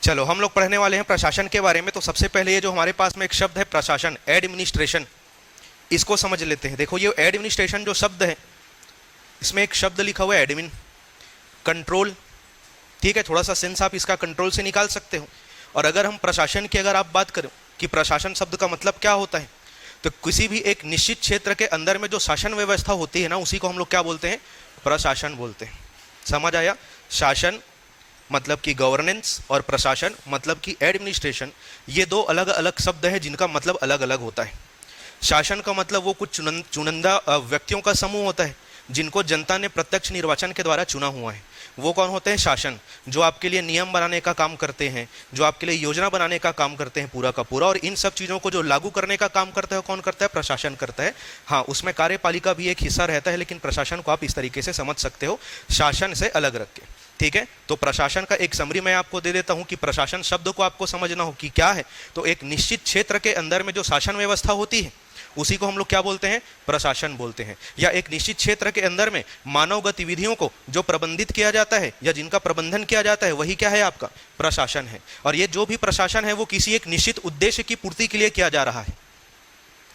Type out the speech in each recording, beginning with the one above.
चलो हम लोग पढ़ने वाले हैं प्रशासन के बारे में। तो सबसे पहले ये जो हमारे पास में एक शब्द है प्रशासन, एडमिनिस्ट्रेशन, इसको समझ लेते हैं। देखो ये एडमिनिस्ट्रेशन जो शब्द है, इसमें एक शब्द लिखा हुआ है एडमिन, कंट्रोल। ठीक है, थोड़ा सा सेंस आप इसका कंट्रोल से निकाल सकते हो। और अगर हम प्रशासन की अगर आप बात करें कि प्रशासन शब्द का मतलब क्या होता है, तो किसी भी एक निश्चित क्षेत्र के अंदर में जो शासन व्यवस्था होती है ना, उसी को हम लोग क्या बोलते हैं, प्रशासन बोलते हैं। समझ आया? शासन मतलब कि गवर्नेंस और प्रशासन मतलब कि एडमिनिस्ट्रेशन, ये दो अलग अलग शब्द हैं जिनका मतलब अलग अलग होता है। शासन का मतलब वो कुछ चुनिंदा व्यक्तियों का समूह होता है जिनको जनता ने प्रत्यक्ष निर्वाचन के द्वारा चुना हुआ है। वो कौन होते हैं? शासन, जो आपके लिए नियम बनाने का काम करते हैं, जो आपके लिए योजना बनाने का काम करते हैं पूरा का पूरा, और इन सब चीज़ों को जो लागू करने का काम करता है कौन करता है? प्रशासन करता है। हाँ, उसमें कार्यपालिका भी एक हिस्सा रहता है, लेकिन प्रशासन को आप इस तरीके से समझ सकते हो, शासन से अलग रख के। ठीक है, तो प्रशासन का एक समरी मैं आपको दे देता हूं कि प्रशासन शब्द को आपको समझना हो कि क्या है। तो एक निश्चित क्षेत्र के अंदर में जो शासन व्यवस्था होती है उसी को हम लोग क्या बोलते हैं? प्रशासन बोलते हैं। या एक निश्चित क्षेत्र के अंदर में मानव गतिविधियों को जो प्रबंधित किया जाता है या जिनका प्रबंधन किया जाता है वही क्या है? आपका प्रशासन है। और ये जो भी प्रशासन है वो किसी एक निश्चित उद्देश्य की पूर्ति के लिए किया जा रहा है।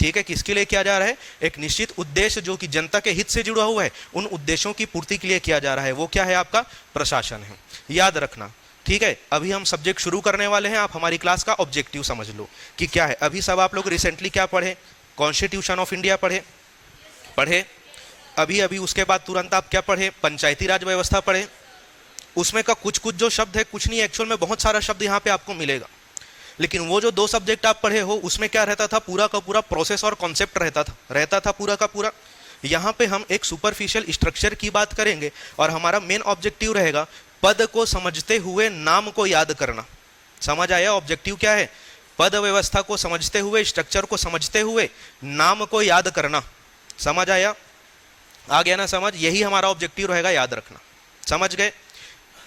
ठीक है, किसके लिए किया जा रहा है? एक निश्चित उद्देश्य जो कि जनता के हित से जुड़ा हुआ है, उन उद्देश्यों की पूर्ति के लिए किया जा रहा है, वो क्या है? आपका प्रशासन है। याद रखना। ठीक है, अभी हम सब्जेक्ट शुरू करने वाले हैं। आप हमारी क्लास का ऑब्जेक्टिव समझ लो कि क्या है। अभी सब आप लोग रिसेंटली क्या पढ़े? कॉन्स्टिट्यूशन ऑफ इंडिया पढ़े। अभी अभी उसके बाद तुरंत आप क्या पढ़े? पंचायती राज व्यवस्था पढ़े। उसमें का कुछ कुछ जो शब्द है, कुछ नहीं, एक्चुअल में बहुत सारा शब्द यहाँ पे आपको मिलेगा, लेकिन वो जो दो सब्जेक्ट आप पढ़े हो उसमें क्या रहता था? पूरा का पूरा प्रोसेस और कॉन्सेप्ट रहता था पूरा का पूरा। यहाँ पे हम एक सुपरफिशियल स्ट्रक्चर की बात करेंगे और हमारा मेन ऑब्जेक्टिव रहेगा पद को समझते हुए नाम को याद करना। समझ आया? ऑब्जेक्टिव क्या है? पद व्यवस्था को समझते हुए, स्ट्रक्चर को समझते हुए नाम को याद करना। समझ आया? आ गया ना समझ? यही हमारा ऑब्जेक्टिव रहेगा, याद रखना। समझ गए?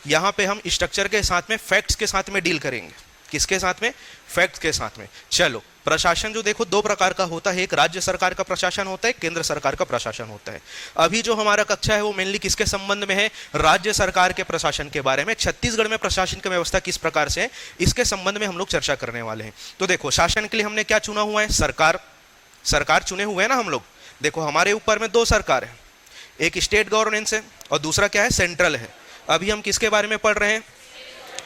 यहाँ पे हम स्ट्रक्चर के साथ में फैक्ट्स के साथ में डील करेंगे। किसके साथ में? फैक्ट्स के साथ में। चलो, प्रशासन जो देखो दो प्रकार का होता है, एक राज्य सरकार का प्रशासन होता है, केंद्र सरकार का प्रशासन होता है। अभी जो हमारा कक्षा है वो मेनली किसके संबंध में है? राज्य सरकार के प्रशासन के बारे में। छत्तीसगढ़ में प्रशासन की व्यवस्था किस प्रकार से है, इसके संबंध में हम लोग चर्चा करने वाले हैं। तो देखो, शासन के लिए हमने क्या चुना हुआ है? सरकार चुने हुए हैं ना हम लोग। देखो, हमारे ऊपर में दो सरकार है, एक स्टेट गवर्नेंस है और दूसरा क्या है? सेंट्रल है। अभी हम किसके बारे में पढ़ रहे हैं?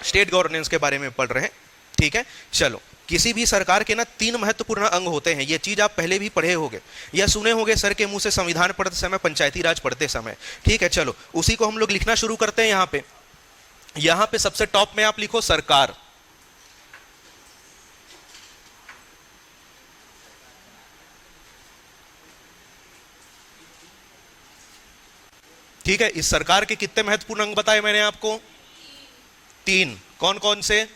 स्टेट गवर्नेंस के बारे में पढ़ रहे हैं। ठीक है, चलो, किसी भी सरकार के ना तीन महत्वपूर्ण अंग होते हैं। ये चीज आप पहले भी पढ़े होंगे या सुने होंगे सर के मुंह से, संविधान पढ़ते समय, पंचायती राज पढ़ते समय। ठीक है, चलो उसी को हम लोग लिखना शुरू करते हैं। यहाँ पे सबसे टॉप में आप लिखो सरकार। ठीक है, इस सरकार के कितने महत्वपूर्ण अंग बताए मैंने आपको? तीन। कौन कौन से?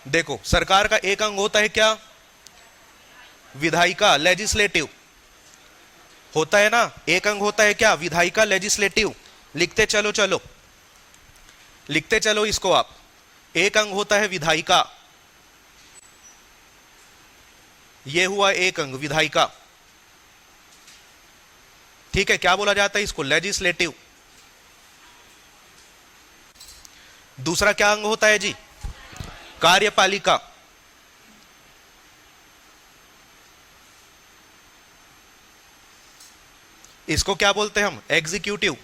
देखो, सरकार का एक अंग होता है क्या? विधायिका, लेजिस्लेटिव होता है ना। एक अंग होता है क्या? विधायिका, लेजिस्लेटिव। लिखते चलो इसको आप। एक अंग होता है विधायिका, ये हुआ एक अंग विधायिका। ठीक है, क्या बोला जाता है इसको? लेजिस्लेटिव। दूसरा क्या अंग होता है जी? कार्यपालिका। इसको क्या बोलते हैं हम? एग्जीक्यूटिव।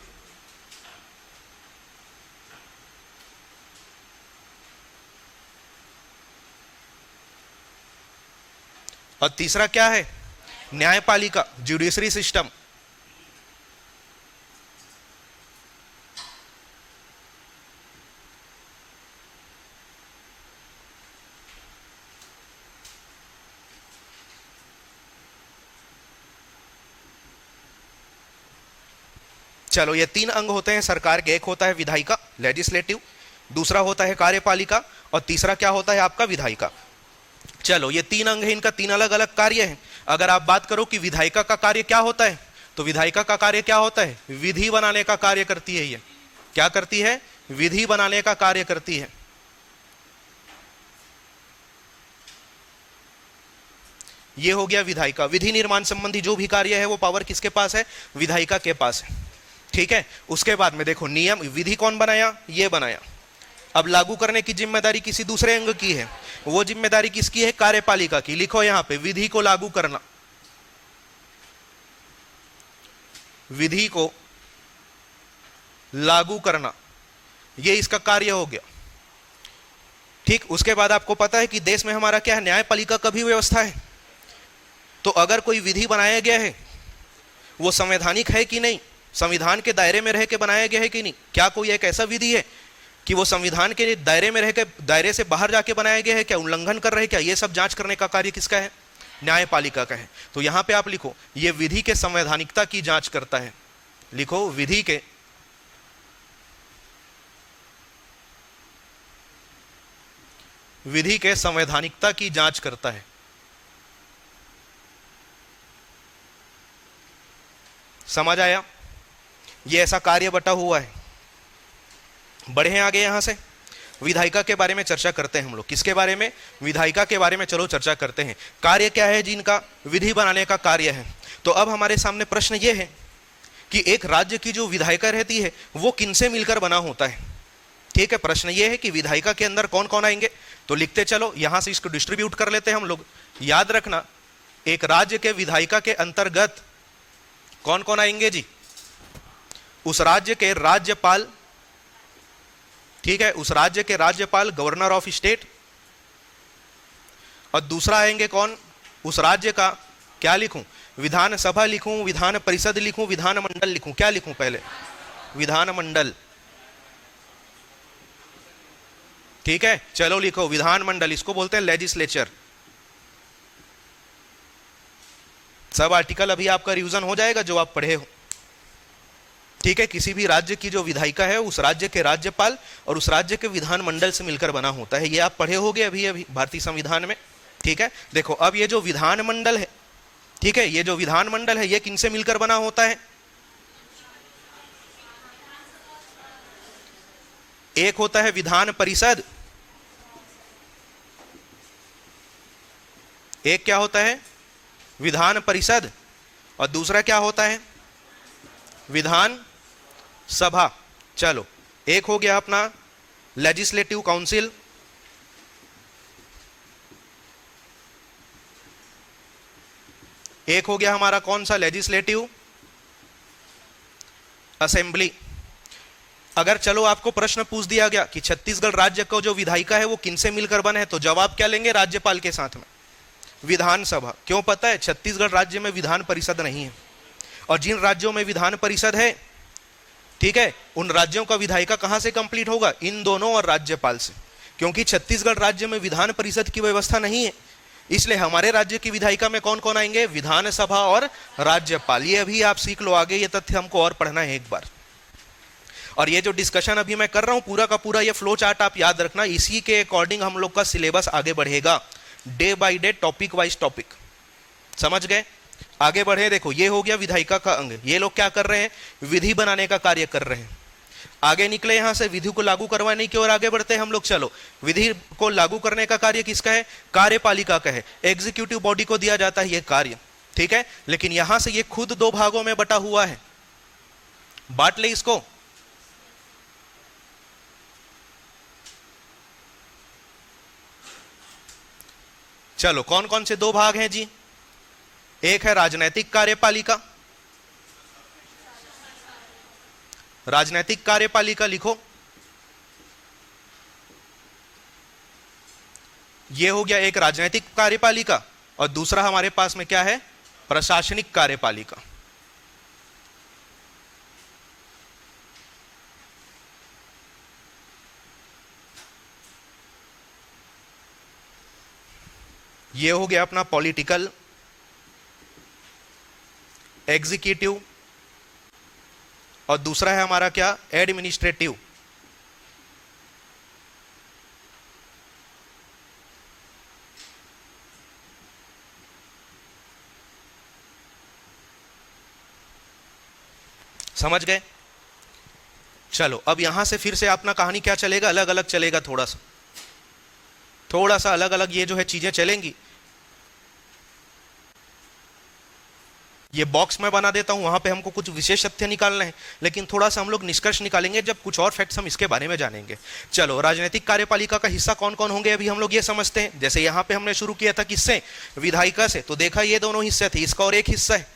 और तीसरा क्या है? न्यायपालिका, जुडिशरी सिस्टम। चलो, ये तीन अंग होते हैं सरकार के। एक होता है विधायिका, लेजिस्लेटिव, दूसरा होता है कार्यपालिका और तीसरा क्या होता है? आपका विधायिका। चलो, ये तीन अंग हैं, इनका तीन अलग अलग कार्य हैं। अगर आप बात करो कि विधायिका का कार्य क्या होता है, तो विधायिका का कार्य क्या होता है? विधि बनाने का कार्य करती है। ये क्या करती है? विधि बनाने का कार्य करती है। ये हो गया विधायिका। विधि निर्माण संबंधी जो भी कार्य है वो पावर किसके पास है? विधायिका के पास है। ठीक है, उसके बाद में देखो नियम, विधि कौन बनाया? ये बनाया। अब लागू करने की जिम्मेदारी किसी दूसरे अंग की है, वो जिम्मेदारी किसकी है? कार्यपालिका की। लिखो यहां पे विधि को लागू करना, विधि को लागू करना, ये इसका कार्य हो गया। ठीक, उसके बाद आपको पता है कि देश में हमारा क्या है? न्यायपालिका का भी व्यवस्था है। तो अगर कोई विधि बनाया गया है वो संवैधानिक है कि नहीं, संविधान के दायरे में रह के बनाया गया है कि नहीं, क्या कोई एक ऐसा विधि है कि वो संविधान के दायरे में रह के दायरे से बाहर जाके बनाया गया है, क्या उल्लंघन कर रहे हैं क्या, ये सब जांच करने का कार्य किसका है? न्यायपालिका का है। तो यहां पे आप लिखो ये विधि के संवैधानिकता की जांच करता है। लिखो विधि के संवैधानिकता की जांच करता है। समझ आया? ये ऐसा कार्य बटा हुआ है। बढ़े आगे यहां से विधायिका के बारे में चर्चा करते हैं हम लोग। किसके बारे में? विधायिका के बारे में चलो चर्चा करते हैं। कार्य क्या है जिनका? विधि बनाने का कार्य है। तो अब हमारे सामने प्रश्न ये है कि एक राज्य की जो विधायिका रहती है वो किनसे मिलकर बना होता है? ठीक है, प्रश्न ये है कि विधायिका के अंदर कौन कौन आएंगे। तो लिखते चलो, यहां से इसको डिस्ट्रीब्यूट कर लेते हैं हम लोग। याद रखना, एक राज्य के विधायिका के अंतर्गत कौन कौन आएंगे जी? उस राज्य के राज्यपाल, ठीक है, उस राज्य के राज्यपाल, गवर्नर ऑफ स्टेट। और दूसरा आएंगे कौन? उस राज्य का, क्या लिखूं? विधानसभा लिखूं, विधान परिषद लिखूं, विधानमंडल लिखूं? क्या लिखूं पहले? विधानमंडल। ठीक है, चलो लिखो विधानमंडल, इसको बोलते हैं लेजिस्लेचर। सब आर्टिकल अभी आपका रिवीजन हो जाएगा जो आप पढ़े हो। ठीक है, किसी भी राज्य की जो विधायिका है उस राज्य के राज्यपाल और उस राज्य के विधानमंडल से मिलकर बना होता है। ये आप पढ़े होगे अभी अभी भारतीय संविधान में। ठीक है, देखो अब ये जो विधानमंडल है, ठीक है, ये जो विधानमंडल है ये किनसे मिलकर बना होता है? एक होता है विधान परिषद, एक क्या होता है? विधान परिषद, और दूसरा क्या होता है? विधान सभा। चलो, एक हो गया अपना लेजिस्लेटिव काउंसिल, एक हो गया हमारा कौन सा? Legislative assembly. अगर चलो आपको प्रश्न पूछ दिया गया कि छत्तीसगढ़ राज्य का जो विधायिका है वो किनसे मिलकर बना है, तो जवाब क्या लेंगे? राज्यपाल के साथ में विधानसभा। क्यों पता है? छत्तीसगढ़ राज्य में विधान परिषद नहीं है, और जिन राज्यों में विधान परिषद है, ठीक है, उन राज्यों का विधायिका कहां से कंप्लीट होगा? इन दोनों और राज्यपाल से। क्योंकि छत्तीसगढ़ राज्य में विधान परिषद की व्यवस्था नहीं है, इसलिए हमारे राज्य की विधायिका में कौन कौन आएंगे? विधानसभा और राज्यपाल। ये अभी आप सीख लो, आगे ये तथ्य हमको और पढ़ना है एक बार। और ये जो डिस्कशन अभी मैं कर रहा हूं पूरा का पूरा ये फ्लो चार्ट आप याद रखना, इसी के अकॉर्डिंग हम लोग का सिलेबस आगे बढ़ेगा, day by day, topic wise topic. समझ गए? आगे बढ़े। देखो ये हो गया विधायिका का अंग। ये लोग क्या कर रहे हैं? विधि बनाने का कार्य कर रहे हैं। आगे निकले यहां से, विधि को लागू करवाने की ओर आगे बढ़ते हैं हम लोग। चलो, विधि को लागू करने का कार्य किसका है? कार्यपालिका का है। एग्जीक्यूटिव बॉडी को दिया जाता है ये कार्य। ठीक है, लेकिन यहां से ये खुद दो भागों में बटा हुआ है। बांट ले इसको। चलो, कौन कौन से दो भाग हैं जी? एक है राजनैतिक कार्यपालिका, राजनैतिक कार्यपालिका लिखो, ये हो गया एक राजनैतिक कार्यपालिका। और दूसरा हमारे पास में क्या है? प्रशासनिक कार्यपालिका। ये हो गया अपना पॉलिटिकल, एग्जीक्यूटिव, और दूसरा है हमारा क्या? एडमिनिस्ट्रेटिव। समझ गए? चलो, अब यहां से फिर से अपना कहानी क्या चलेगा? अलग अलग चलेगा, थोड़ा सा अलग अलग ये जो है चीजें चलेंगी। ये बॉक्स मैं बना देता हूं, वहां पे हमको कुछ विशेष तथ्य निकालने हैं, लेकिन थोड़ा सा हम लोग निष्कर्ष निकालेंगे जब कुछ और फैक्ट्स हम इसके बारे में जानेंगे। चलो, राजनीतिक कार्यपालिका का हिस्सा कौन कौन होंगे अभी हम लोग ये समझते हैं। जैसे यहां पे हमने शुरू किया था किससे, विधायिका से, तो देखा ये दोनों हिस्से थे, इसका और एक हिस्सा है।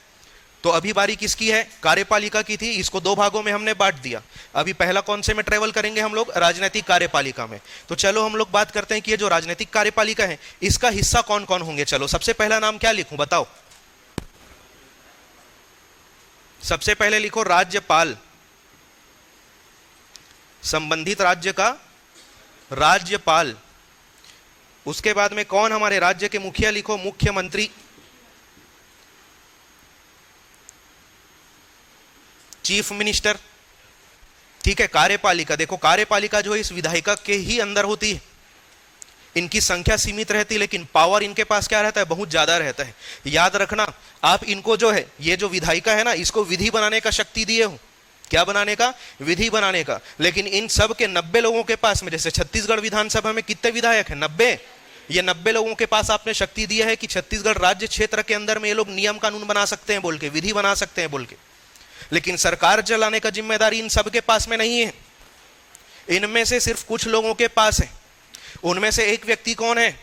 तो अभी बारी किसकी है, कार्यपालिका की थी, इसको दो भागों में हमने बांट दिया। अभी पहला कौन से में ट्रेवल करेंगे हम लोग, राजनीतिक कार्यपालिका में। तो चलो हम लोग बात करते हैं कि ये जो राजनीतिक कार्यपालिका है इसका हिस्सा कौन कौन होंगे। चलो, सबसे पहला नाम क्या लिखूं बताओ, सबसे पहले लिखो राज्यपाल, संबंधित राज्य का राज्यपाल। उसके बाद में कौन हमारे राज्य के मुखिया, लिखो मुख्यमंत्री। Chief minister. ठीक है, कार्यपालिका, देखो कार्यपालिका जो है इस विधायिका के ही अंदर होती है। इनकी संख्या सीमित रहती है लेकिन पावर इनके पास क्या रहता है, बहुत ज्यादा रहता है। याद रखना, आप इनको जो है, ये जो विधायिका है ना, इसको विधि बनाने का शक्ति दिए हो। क्या बनाने का, विधि बनाने का। लेकिन इन सब के 90 लोगों के पास में, जैसे छत्तीसगढ़ विधानसभा में कितने विधायक हैं, 90। ये 90 लोगों के पास आपने शक्ति दी है कि छत्तीसगढ़ राज्य क्षेत्र के अंदर में ये लोग नियम कानून बना सकते हैं बोल के, विधि बना सकते हैं बोल के। लेकिन सरकार चलाने का जिम्मेदारी इन सब के पास में नहीं है, इनमें से सिर्फ कुछ लोगों के पास है। उनमें से एक व्यक्ति कौन है,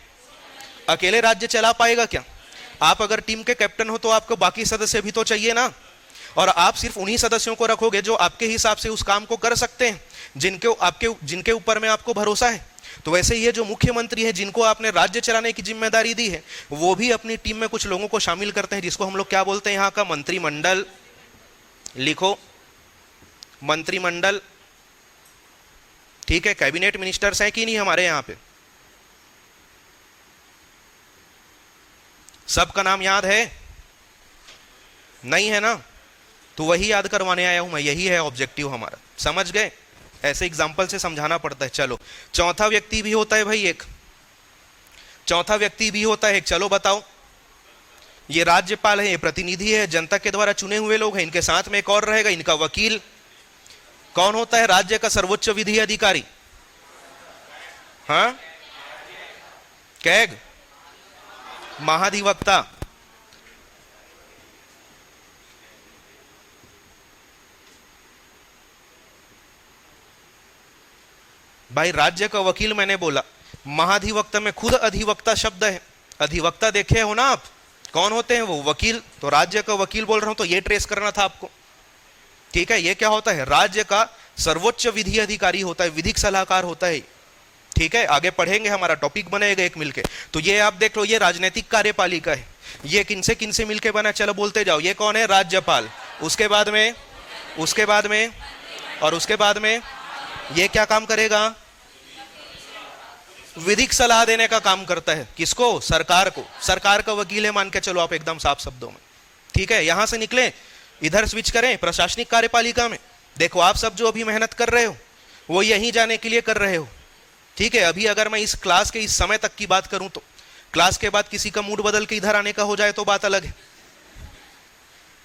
अकेले राज्य चला पाएगा क्या? आप अगर टीम के कैप्टन हो तो आपको बाकी सदस्य भी तो चाहिए ना, और आप सिर्फ उन्हीं सदस्यों को रखोगे जो आपके हिसाब से उस काम को कर सकते हैं, जिनके ऊपर में आपको भरोसा है। तो वैसे ये जो मुख्यमंत्री है, जिनको आपने राज्य चलाने की जिम्मेदारी दी है, वो भी अपनी टीम में कुछ लोगों को शामिल करते हैं, जिसको हम लोग क्या बोलते हैं, यहाँ का मंत्रिमंडल। लिखो मंत्रिमंडल। ठीक है, कैबिनेट मिनिस्टर्स हैं कि नहीं हमारे यहां पे, सबका नाम याद है? नहीं है ना, तो वही याद करवाने आया हूं मैं, यही है ऑब्जेक्टिव हमारा। समझ गए? ऐसे एग्जांपल से समझाना पड़ता है। चलो, चौथा व्यक्ति भी होता है भाई एक, चौथा व्यक्ति भी होता है एक। चलो बताओ, ये राज्यपाल है, ये प्रतिनिधि है, जनता के द्वारा चुने हुए लोग हैं, इनके साथ में एक और रहेगा, इनका वकील। कौन होता है राज्य का सर्वोच्च विधि अधिकारी? हाँ, कैग, महाधिवक्ता। भाई राज्य का वकील मैंने बोला, महाधिवक्ता में खुद अधिवक्ता शब्द है। अधिवक्ता देखे हो ना आप, कौन होते हैं वो, वकील। तो राज्य का वकील बोल रहा हूं तो ये ट्रेस करना था आपको। ठीक है, ये क्या होता है, राज्य का सर्वोच्च विधि अधिकारी होता है, विधिक सलाहकार होता है। ठीक है, आगे पढ़ेंगे, हमारा टॉपिक बनेगा एक मिलके। तो ये आप देख लो, ये राजनीतिक कार्यपालिका है। ये किनसे किनसे मिलके बना, चलो बोलते जाओ। ये कौन है, राज्यपाल। उसके बाद में और उसके बाद में ये क्या काम करेगा, विधिक सलाह देने का काम करता है। किसको, सरकार को। सरकार का वकील है मान के चलो आप, एकदम साफ शब्दों में। ठीक है, यहां से निकले, इधर स्विच करें प्रशासनिक कार्यपालिका में। देखो आप सब जो अभी मेहनत कर रहे हो वो यहीं जाने के लिए कर रहे हो। ठीक है, अभी अगर मैं इस क्लास के इस समय तक की बात करूं तो क्लास के बाद किसी का मूड बदल के इधर आने का हो जाए तो बात अलग है।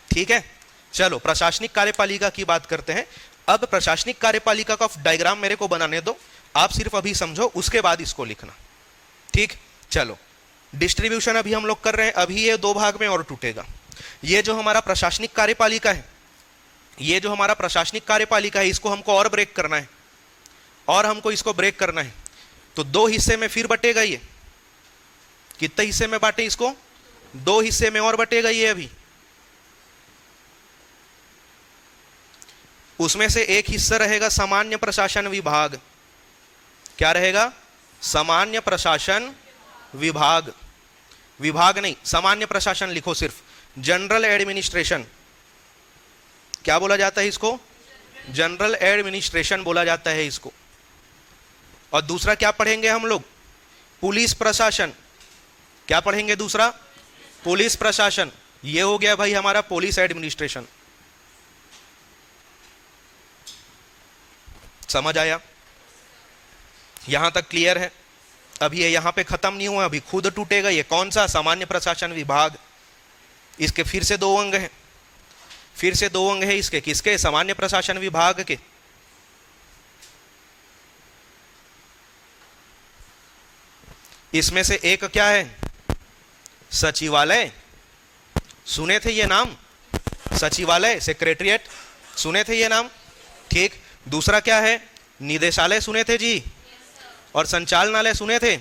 ठीक है, चलो प्रशासनिक कार्यपालिका की बात करते हैं। अब प्रशासनिक कार्यपालिका का डायग्राम मेरे को बनाने दो, आप सिर्फ अभी समझो, उसके बाद इसको लिखना। ठीक, चलो डिस्ट्रीब्यूशन अभी हम लोग कर रहे हैं। अभी ये दो भाग में और टूटेगा। ये जो हमारा प्रशासनिक कार्यपालिका है, ये जो हमारा प्रशासनिक कार्यपालिका है, इसको हमको और ब्रेक करना है, और हमको इसको ब्रेक करना है। तो दो हिस्से में फिर बटेगा ये। कितने हिस्से में बांटे इसको, दो हिस्से में और बटेगा ये। अभी उसमें से एक हिस्सा रहेगा सामान्य प्रशासन विभाग। क्या रहेगा, सामान्य प्रशासन विभाग। विभाग नहीं, सामान्य प्रशासन लिखो सिर्फ, जनरल एडमिनिस्ट्रेशन। क्या बोला जाता है इसको, जनरल एडमिनिस्ट्रेशन बोला जाता है इसको। और दूसरा क्या पढ़ेंगे हम लोग, पुलिस प्रशासन। क्या पढ़ेंगे दूसरा, पुलिस प्रशासन। ये हो गया भाई हमारा पुलिस एडमिनिस्ट्रेशन। समझ आया, यहां तक क्लियर है? अभी ये यहां पे खत्म नहीं हुआ, अभी खुद टूटेगा। ये कौन सा, सामान्य प्रशासन विभाग। इसके फिर से दो अंग हैं, फिर से दो अंग है इसके। किसके, सामान्य प्रशासन विभाग के। इसमें से एक क्या है, सचिवालय। सुने थे ये नाम, सचिवालय, सेक्रेटरिएट, सुने थे ये नाम? ठीक। दूसरा क्या है? निदेशालय सुने थे जी, और संचालनालय सुने थे।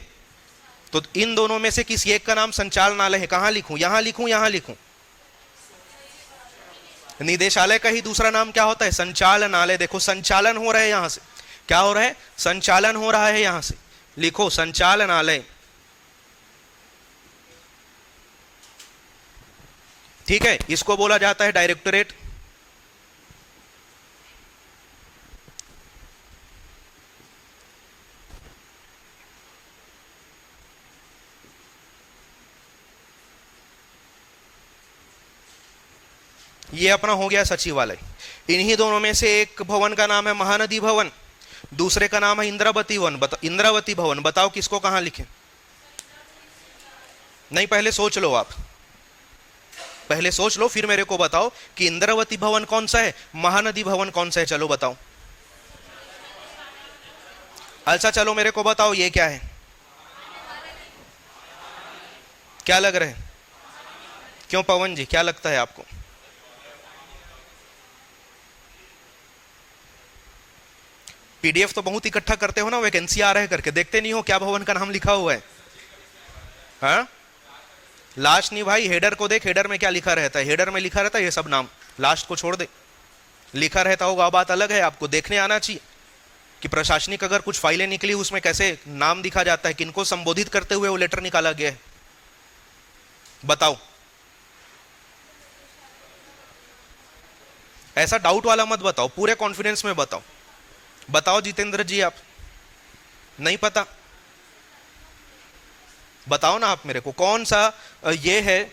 तो इन दोनों में से किसी एक का नाम संचालनालय है। कहां लिखूं? यहां लिखूं, यहां लिखूं? निदेशालय का ही दूसरा नाम क्या होता है? संचालनालय। देखो संचालन हो रहा है यहां से, क्या हो रहा है? संचालन हो रहा है यहां से, लिखो संचालनालय। ठीक है, इसको बोला जाता है डायरेक्टोरेट। ये अपना हो गया सचिवालय। इन्हीं दोनों में से एक भवन का नाम है महानदी भवन, दूसरे का नाम है इंद्रावती भवन। इंद्रावती भवन बताओ किसको कहां लिखें? नहीं, पहले सोच लो आप, पहले सोच लो, फिर मेरे को बताओ कि इंद्रावती भवन कौन सा है, महानदी भवन कौन सा है। चलो बताओ। अच्छा चलो मेरे को बताओ ये क्या है? क्या लग रहा है? क्यों पवन जी, क्या लगता है आपको? पीडीएफ तो बहुत इकट्ठा करते हो ना, वैकेंसी आ रहा है करके, देखते नहीं हो क्या भवन का नाम लिखा हुआ है? हाँ, लास्ट नहीं भाई, हेडर को देख, हेडर में क्या लिखा रहता है? हेडर में लिखा रहता है ये सब नाम, लास्ट को छोड़ दे। लिखा रहता होगा, बात अलग है, आपको देखने आना चाहिए कि प्रशासनिक अगर कुछ फाइलें निकली उसमें कैसे नाम दिखा जाता है, किनको संबोधित करते हुए वो लेटर निकाला गया है। बताओ। ऐसा डाउट वाला मत बताओ, पूरे कॉन्फिडेंस में बताओ। बताओ जितेंद्र जी, आप नहीं पता? बताओ ना आप मेरे को, कौन सा ये है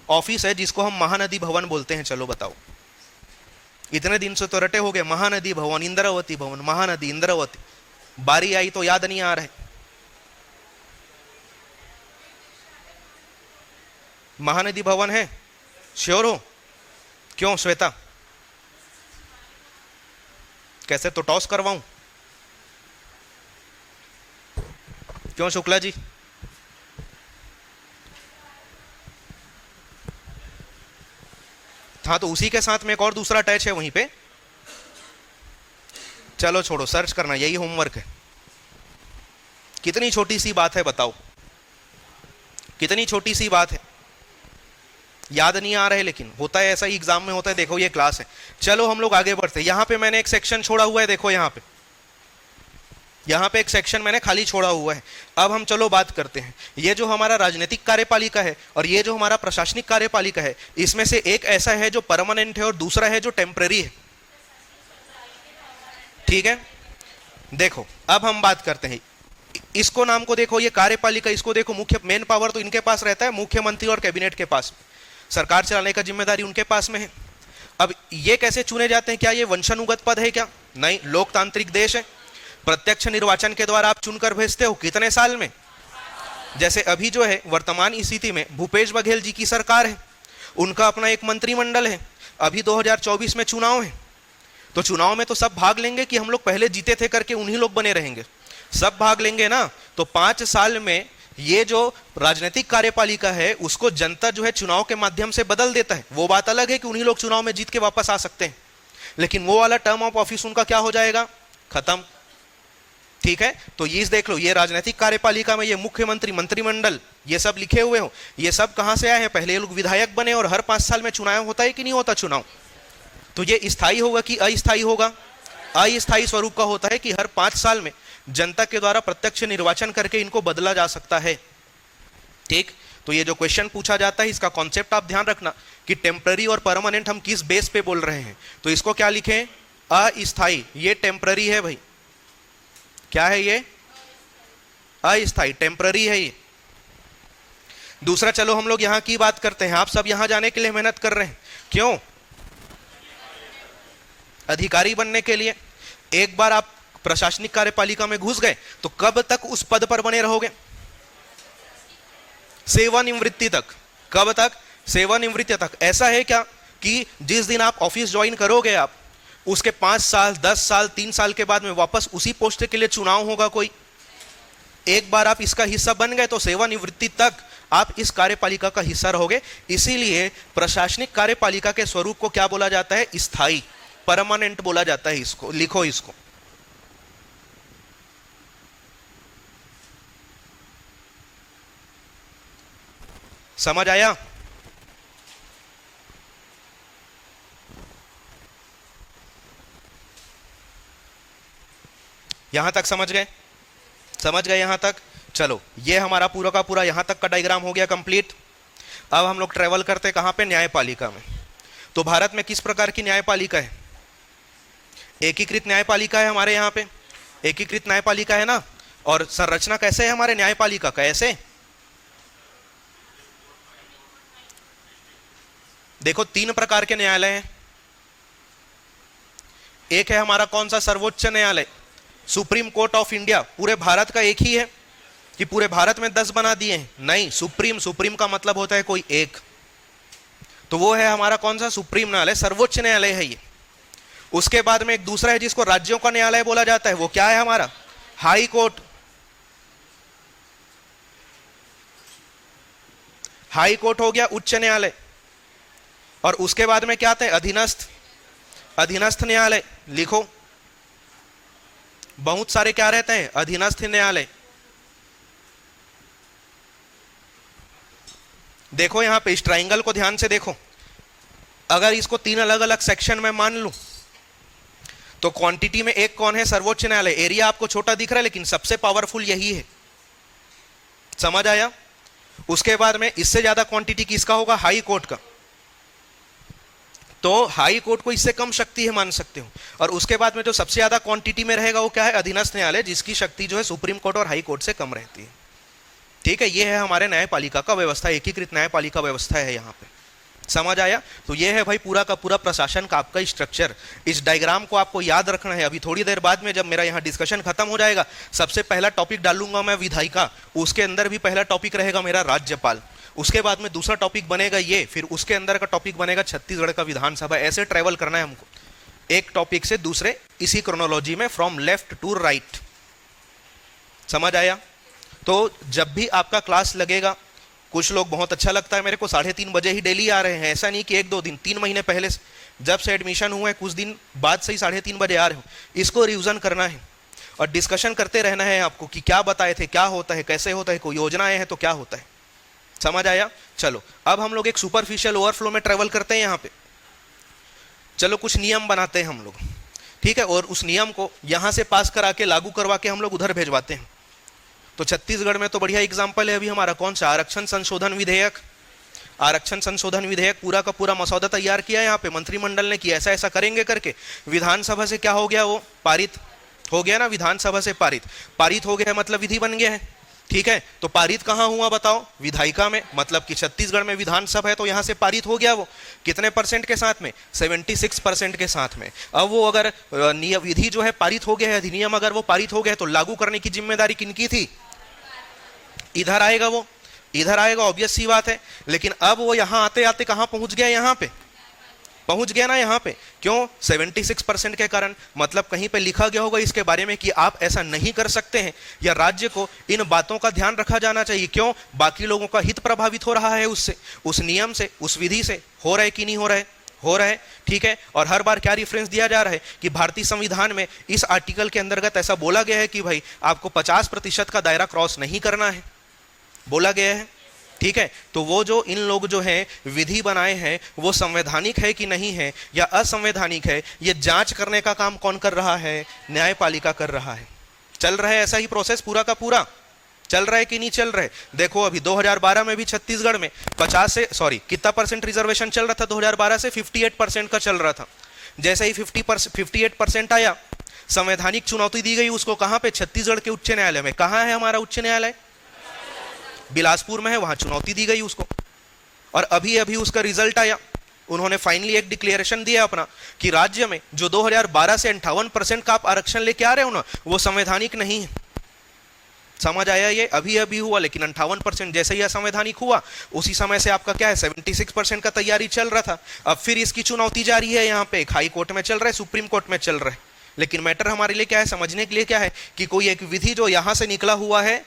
ऑफिस है जिसको हम महानदी भवन बोलते हैं? चलो बताओ। इतने दिन से तो रटे हो गए, महानदी भवन, इंद्रावती भवन, महानदी, इंद्रावती, बारी आई तो याद नहीं आ रहा है। महानदी भवन है, श्योर हो? क्यों श्वेता, कैसे, तो टॉस करवाऊं? क्यों शुक्ला जी? हाँ, तो उसी के साथ में एक और दूसरा अटैच है वहीं पे। चलो छोड़ो, सर्च करना, यही होमवर्क है। कितनी छोटी सी बात है बताओ, कितनी छोटी सी बात है, याद नहीं आ रहा है, लेकिन होता है ऐसा ही, एग्जाम में होता है। देखो ये क्लास है, चलो हम लोग आगे बढ़ते हैं। यहां पे मैंने एक सेक्शन छोड़ा हुआ है, देखो यहाँ पे एक सेक्शन मैंने खाली छोड़ा हुआ है। अब हम चलो बात करते हैं, ये जो हमारा राजनीतिक कार्यपालिका है और ये जो हमारा प्रशासनिक कार्यपालिका है, इसमें से एक ऐसा है जो परमानेंट है और दूसरा है जो टेम्पररी है। ठीक है, देखो अब हम बात करते हैं, इसको नाम को देखो, ये कार्यपालिका, इसको देखो, मुख्य मेन पावर तो इनके पास रहता है, मुख्यमंत्री और कैबिनेट के पास, सरकार चलाने का जिम्मेदारी उनके पास में है। अब ये कैसे चुने जाते हैं? क्या ये वंशानुगत पद है क्या? नहीं, लोकतांत्रिक देश है, प्रत्यक्ष निर्वाचन के द्वारा आप चुनकर भेजते हो। कितने साल में? जैसे अभी जो है वर्तमान स्थिति में भूपेश बघेल जी की सरकार है, उनका अपना एक मंत्रिमंडल है, अभी 2024 में चुनाव है, तो चुनाव में तो सब भाग लेंगे कि हम लोग पहले जीते थे करके उन्हीं लोग बने रहेंगे? सब भाग लेंगे ना। तो 5 साल में ये जो राजनीतिक कार्यपालिका है उसको जनता जो है चुनाव के माध्यम से बदल देता है। वो बात अलग है कि उन्हीं लोग चुनाव में जीत के वापस आ सकते हैं, लेकिन वो वाला टर्म ऑफ ऑफिस उनका क्या हो जाएगा? खत्म। ठीक है, तो ये देख लो, ये राजनीतिक कार्यपालिका में ये मुख्यमंत्री, मंत्रिमंडल, ये सब लिखे हुए हो, ये सब कहां से आए हैं? पहले ये लोग विधायक बने और हर 5 साल में चुनाव होता है कि नहीं होता चुनाव? तो ये स्थायी होगा कि अस्थायी होगा? अस्थायी स्वरूप का होता है कि हर 5 साल में जनता के द्वारा प्रत्यक्ष निर्वाचन करके इनको बदला जा सकता है। ठीक, तो ये जो क्वेश्चन पूछा जाता है इसका कॉन्सेप्ट आप ध्यान रखना कि टेम्पररी और परमानेंट हम किस बेस पे बोल रहे हैं। तो इसको क्या लिखें? अस्थायी। ये टेम्पररी है भाई, क्या है ये? अस्थायी, टेम्पररी है ये। दूसरा, चलो हम लोग यहां की बात करते हैं। आप सब यहां जाने के लिए मेहनत कर रहे हैं, क्यों? अधिकारी बनने के लिए। एक बार आप प्रशासनिक कार्यपालिका में घुस गए तो कब तक उस पद पर बने रहोगे? सेवानिवृत्ति तक। कब तक? सेवानिवृत्ति तक। ऐसा है क्या कि जिस दिन आप ऑफिस ज्वाइन करोगे आप उसके 5 साल, 10 साल, 3 साल के बाद में वापस उसी पोस्ट के लिए चुनाव होगा कोई? एक बार आप इसका हिस्सा बन गए तो सेवानिवृत्ति तक आप इस कार्यपालिका का हिस्सा रहोगे। इसीलिए प्रशासनिक कार्यपालिका के स्वरूप को क्या बोला जाता है? स्थायी, परमानेंट बोला जाता है। इसको लिखो, इसको समझ आया? यहां तक समझ गए? समझ गए यहां तक? चलो, ये हमारा पूरा का पूरा यहां तक का डायग्राम हो गया कंप्लीट। अब हम लोग ट्रेवल करते कहां पे? न्यायपालिका में। तो भारत में किस प्रकार की न्यायपालिका है? एकीकृत न्यायपालिका है हमारे यहाँ पे, एकीकृत न्यायपालिका है ना। और संरचना कैसे है हमारे न्यायपालिका का? ऐसे देखो, 3 प्रकार के न्यायालय हैं। एक है हमारा कौन सा? सर्वोच्च न्यायालय, सुप्रीम कोर्ट ऑफ इंडिया। पूरे भारत का एक ही है कि पूरे भारत में 10 बना दिए हैं? नहीं, सुप्रीम, सुप्रीम का मतलब होता है कोई एक। तो वो है हमारा कौन सा? सुप्रीम न्यायालय, सर्वोच्च न्यायालय है ये। उसके बाद में एक दूसरा है जिसको राज्यों का न्यायालय बोला जाता है। वो क्या है हमारा? High court. हाई कोर्ट हो गया उच्च न्यायालय। और उसके बाद में क्या आता है? अधीनस्थ, अधीनस्थ न्यायालय। लिखो, बहुत सारे क्या रहते हैं? अधीनस्थ न्यायालय। देखो यहां पे इस ट्राइंगल को ध्यान से देखो। अगर इसको 3 अलग अलग सेक्शन में मान लूं तो क्वांटिटी में एक कौन है? सर्वोच्च न्यायालय। एरिया आपको छोटा दिख रहा है लेकिन सबसे पावरफुल यही है। समझ आया? उसके बाद में इससे ज्यादा क्वांटिटी किसका होगा? हाई कोर्ट का। तो हाई कोर्ट को इससे कम शक्ति है, मान सकते हो। और उसके बाद में जो सबसे ज्यादा क्वांटिटी में रहेगा वो क्या है? अधीनस्थ न्यायालय, जिसकी शक्ति जो है सुप्रीम कोर्ट और हाई कोर्ट से कम रहती है। ठीक है, ये है हमारे न्यायपालिका का व्यवस्था, एकीकृत न्यायपालिका व्यवस्था है यहाँ पे। समझ आया? तो ये है भाई पूरा का पूरा प्रशासन का आपका स्ट्रक्चर। इस डायग्राम को आपको याद रखना है। अभी थोड़ी देर बाद में जब मेरा यहाँ डिस्कशन खत्म हो जाएगा, सबसे पहला टॉपिक डालूंगा मैं विधायिका। उसके अंदर भी पहला टॉपिक रहेगा मेरा राज्यपाल। उसके बाद में दूसरा टॉपिक बनेगा ये, फिर उसके अंदर का टॉपिक बनेगा छत्तीसगढ़ का विधानसभा। ऐसे ट्रेवल करना है हमको एक टॉपिक से दूसरे, इसी क्रोनोलॉजी में, फ्रॉम लेफ्ट टू राइट। समझ आया? तो जब भी आपका क्लास लगेगा, कुछ लोग बहुत अच्छा लगता है मेरे को 3:30 बजे ही डेली आ रहे हैं। ऐसा नहीं कि 1-2 दिन, 3 महीने पहले से, जब से एडमिशन हुआ है कुछ दिन बाद से ही 3:30 बजे आ रहे हो। इसको रिवीजन करना है और डिस्कशन करते रहना है आपको कि क्या बताए थे, क्या होता है, कैसे होता है, कोई योजनाएं हैं तो क्या होता है। समझ आया? चलो, अब हम लोग एक सुपरफिशियल ओवरफ्लो में ट्रेवल करते हैं यहाँ पे। चलो, कुछ नियम बनाते हैं हम लोग, ठीक है, और उस नियम को यहाँ से पास करा के, लागू करवा के हम लोग उधर भेजवाते हैं। तो छत्तीसगढ़ में तो बढ़िया एग्जाम्पल है अभी हमारा कौन सा? आरक्षण संशोधन विधेयक। आरक्षण संशोधन विधेयक पूरा का पूरा मसौदा तैयार किया यहाँ पे मंत्रिमंडल ने, कि ऐसा ऐसा करेंगे करके। विधानसभा से क्या हो गया? वो पारित हो गया ना, विधानसभा से पारित। पारित हो गया मतलब विधि बन गया है। ठीक है, तो पारित कहाँ हुआ बताओ? विधायिका में। मतलब कि छत्तीसगढ़ में विधानसभा है तो यहाँ से पारित हो गया। वो कितने % के साथ में? 76% के साथ में। अब वो अगर विधि जो है पारित हो गया है, अधिनियम अगर वो पारित हो गया है, तो लागू करने की जिम्मेदारी किनकी थी? इधर आएगा, वो इधर आएगा, ऑब्वियस सी बात है। लेकिन अब वो यहाँ आते आते कहाँ पहुंच गया? यहाँ पे पहुंच गया ना, यहाँ पे। क्यों? 76% के कारण। मतलब कहीं पे लिखा गया होगा इसके बारे में कि आप ऐसा नहीं कर सकते हैं, या राज्य को इन बातों का ध्यान रखा जाना चाहिए। क्यों? बाकी लोगों का हित प्रभावित हो रहा है उससे, उस नियम से, उस विधि से। हो रहा है कि नहीं हो रहा है? हो रहा है। ठीक है, और हर बार क्या रेफरेंस दिया जा रहा है कि भारतीय संविधान में इस आर्टिकल के अंतर्गत ऐसा बोला गया है कि भाई आपको 50% का दायरा क्रॉस नहीं करना है, बोला गया है। ठीक है, तो वो जो इन लोग जो है विधि बनाए हैं वो संवैधानिक है कि नहीं है, या असंवैधानिक है, ये जांच करने का काम कौन कर रहा है? न्यायपालिका कर रहा है। चल रहा है ऐसा ही प्रोसेस पूरा का पूरा? चल रहा है कि नहीं चल रहा है? देखो, अभी 2012 में भी छत्तीसगढ़ में 50 से कितना % रिजर्वेशन चल रहा था? 2012 से 58% का चल रहा था। जैसे ही 58% आया, संवैधानिक चुनौती दी गई उसको। कहां पे? छत्तीसगढ़ के उच्च न्यायालय में। कहां है हमारा उच्च न्यायालय? बिलासपुर में है, वहां चुनौती दी गई उसको। और अभी अभी उसका रिजल्ट आया। उन्होंने फाइनली एक डिक्लेरेशन दिया अपना कि राज्य में जो 2012 से 58% का आप आरक्षण लेके आ रहे हो ना, वो संवैधानिक नहीं है। समझ आया? ये अभी अभी हुआ, लेकिन 58% जैसे ही असंवैधानिक हुआ, उसी समय से आपका क्या है? 76% का तैयारी चल रहा था। अब फिर इसकी चुनौती जारी है। यहाँ पे हाई कोर्ट में चल रहा है, सुप्रीम कोर्ट में चल रहा है। लेकिन मैटर हमारे लिए क्या है? समझने के लिए क्या है कि कोई एक विधि जो यहां से निकला हुआ है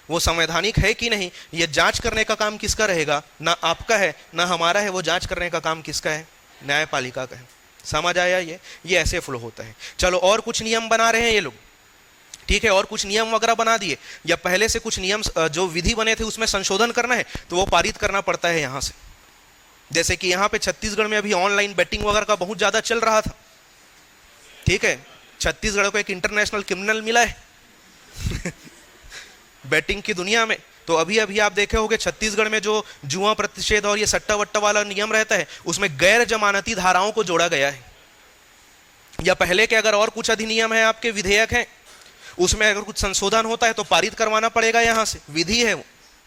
वो संवैधानिक है कि नहीं, ये जांच करने का काम किसका रहेगा? ना आपका है ना हमारा है, वो जांच करने का काम किसका है? न्यायपालिका का है। समझ आया? ये ऐसे फ्लो होता है। चलो और कुछ नियम बना रहे हैं ये लोग, ठीक है, और कुछ नियम वगैरह बना दिए, या पहले से कुछ नियम जो विधि बने थे उसमें संशोधन करना है तो वो पारित करना पड़ता है यहां से। जैसे कि यहां पे छत्तीसगढ़ में अभी ऑनलाइन बेटिंग वगैरह का बहुत ज्यादा चल रहा था, ठीक है, छत्तीसगढ़ को एक इंटरनेशनल क्रिमिनल मिला है बेटिंग की दुनिया में। तो अभी अभी आप देखे होंगे छत्तीसगढ़ में जो जुआ प्रतिषेध और ये सट्टा वट्टा वाला नियम रहता है उसमें गैर जमानती धाराओं को जोड़ा गया है। या पहले के अगर और कुछ अधिनियम है, आपके विधेयक है, उसमें अगर कुछ संशोधन होता है तो पारित करवाना पड़ेगा यहां से, विधि है वो,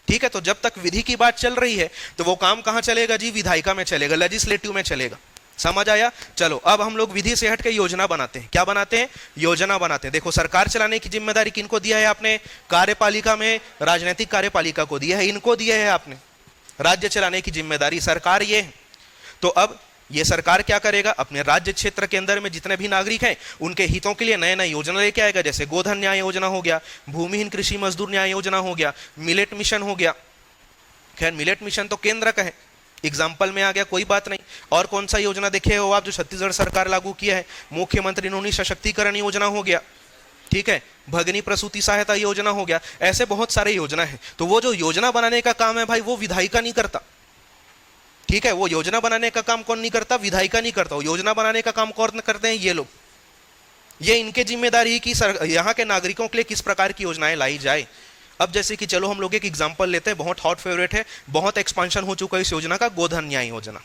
ठीक है। तो जब तक विधि की बात चल रही है तो वो काम कहां चलेगा जी? विधायिका में चलेगा, लेजिस्लेटिव में चलेगा। समझ आया? चलो अब हम लोग विधि से हट के योजना बनाते हैं। क्या बनाते हैं? योजना बनाते हैं। देखो सरकार चलाने की जिम्मेदारी किनको दिया है आपने? कार्यपालिका में राजनीतिक कार्यपालिका को दिया है, इनको दिया है आपने राज्य चलाने की जिम्मेदारी, सरकार ये है। तो अब ये सरकार क्या करेगा? अपने राज्य क्षेत्र के अंदर में जितने भी नागरिक हैं उनके हितों के लिए नए नए योजना लेके आएगा। जैसे गोधन न्याय योजना हो गया, भूमिहीन कृषि मजदूर न्याय योजना हो गया, मिलेट मिशन हो गया। खैर मिलेट मिशन तो केंद्र का है, एग्जाम्पल में आ गया, कोई बात नहीं। और कौन सा योजना देखे हो आप जो छत्तीसगढ़ सरकार लागू किया है? मुख्यमंत्री नोनी सशक्तिकरण योजना हो गया, ठीक है, भगिनी प्रसूति सहायता योजना हो गया। ऐसे बहुत सारे योजना है। तो वो जो योजना बनाने का काम है भाई वो विधायिका नहीं करता, ठीक है। वो योजना बनाने का काम कौन नहीं करता? विधायिका नहीं करता। वो योजना बनाने का काम कौन करते हैं? ये लोग। ये इनके जिम्मेदारी है कि यहाँ के नागरिकों के लिए किस प्रकार की योजनाएं लाई जाए। अब जैसे कि चलो हम लोग एक एग्जांपल लेते हैं, बहुत हॉट फेवरेट है, बहुत एक्सपांशन हो चुका है इस योजना का, गोधन न्याय योजना,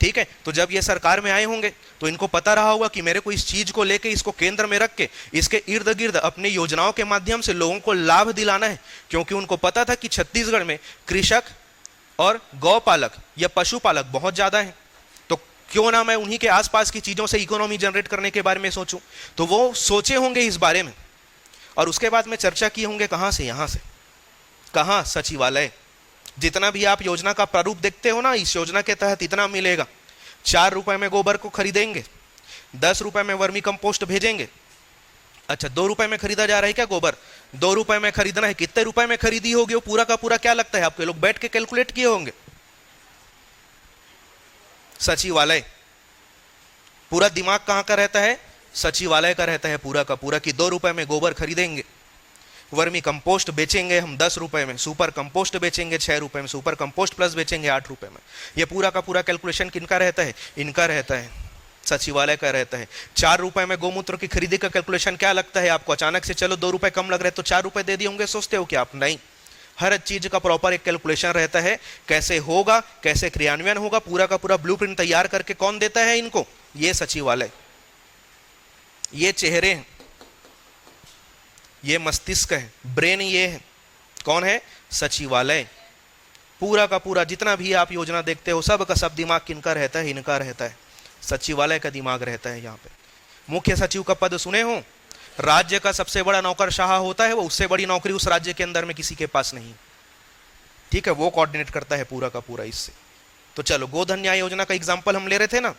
ठीक है। तो जब ये सरकार में आए होंगे तो इनको पता रहा होगा कि मेरे को इस चीज को लेके, इसको केंद्र में रख के इसके इर्द गिर्द अपनी योजनाओं के माध्यम से लोगों को लाभ दिलाना है। क्योंकि उनको पता था कि छत्तीसगढ़ में कृषक और गौपालक या पशुपालक बहुत ज्यादा है, तो क्यों ना मैं उन्हीं के आसपास की चीजों से इकोनॉमी जनरेट करने के बारे में सोचूं। तो वो सोचे होंगे इस बारे में और उसके बाद में चर्चा किए होंगे। कहां से? यहां से। कहां? सचिवालय। जितना भी आप योजना का प्रारूप देखते हो ना, इस योजना के तहत इतना मिलेगा। 4 रुपए में गोबर को खरीदेंगे, 10 रुपए में वर्मी कंपोस्ट भेजेंगे। अच्छा 2 रुपए में खरीदा जा रहा है क्या गोबर? 2 रुपए में खरीदना है। कितने रुपए में खरीदी होगी वो पूरा का पूरा क्या लगता है आपके? लोग बैठ के कैलकुलेट किए होंगे। सचिवालय। पूरा दिमाग कहां का रहता है? सचिवालय का रहता है पूरा का पूरा, कि 2 रुपए में गोबर खरीदेंगे, वर्मी कंपोस्ट बेचेंगे हम 10 रुपए में, सुपर कंपोस्ट बेचेंगे 6 रुपए में, सुपर कंपोस्ट प्लस बेचेंगे 8 रुपए में। ये पूरा का पूरा कैलकुलेशन किनका रहता है? इनका रहता है, सचिवालय का रहता है। 4 रुपए में गौमूत्र की खरीदी का कैलकुलेशन क्या लगता है आपको? अचानक से चलो 2 रुपए कम लग रहे तो 4 रुपए दे दिए होंगे, सोचते हो क्या आप? नहीं, हर चीज का प्रॉपर एक कैलकुलेशन रहता है। कैसे होगा, कैसे क्रियान्वयन होगा, पूरा का पूरा ब्लूप्रिंट तैयार करके कौन देता है इनको? ये सचिवालय। ये चेहरे हैं, ये मस्तिष्क है, ब्रेन ये है, कौन है? सचिवालय। पूरा का पूरा जितना भी आप योजना देखते हो सब का सब दिमाग किनका रहता है? इनका रहता है, सचिवालय का दिमाग रहता है यहाँ पे। मुख्य सचिव का पद सुने हो? राज्य का सबसे बड़ा नौकरशाह होता है वो, उससे बड़ी नौकरी उस राज्य के अंदर में किसी के पास नहीं, ठीक है। वो कोऑर्डिनेट करता है पूरा का पूरा इससे। तो चलो गोधन न्याय योजना का एग्जाम्पल हम ले रहे थे ना,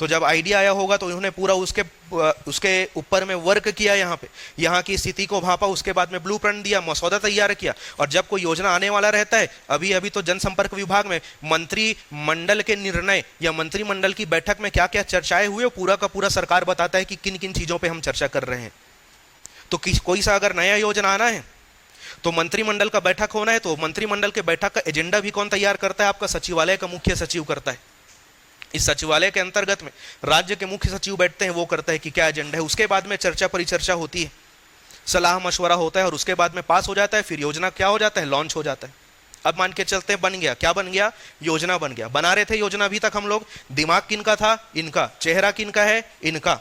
तो जब आइडिया आया होगा तो उन्होंने पूरा उसके ऊपर में वर्क किया, यहाँ पे यहाँ की स्थिति को भापा, उसके बाद में ब्लूप्रिंट दिया, मसौदा तैयार किया। और जब कोई योजना आने वाला रहता है, अभी अभी तो जनसंपर्क विभाग में मंत्रिमंडल के निर्णय या मंत्रिमंडल की बैठक में क्या क्या चर्चाएं हुए, पूरा का पूरा सरकार बताता है कि किन किन चीजों पर हम चर्चा कर रहे हैं। तो कोई सा अगर नया योजना आना है तो मंत्रिमंडल का बैठक होना है, तो मंत्रिमंडल के बैठक का एजेंडा भी कौन तैयार करता है? आपका सचिवालय का मुख्य सचिव करता है। इस सचिवालय के अंतर्गत में राज्य के मुख्य सचिव बैठते हैं, वो करता है कि क्या एजेंडा है। उसके बाद में चर्चा परिचर्चा होती है, सलाह मशवरा होता है और उसके बाद में पास हो जाता है। फिर योजना क्या हो जाता है? लॉन्च हो जाता है। अब मान के चलते हैं बन गया, क्या बन गया? योजना बन गया। बना रहे थे योजना अभी तक हम लोग, दिमाग किनका था? इनका। चेहरा किनका है? इनका।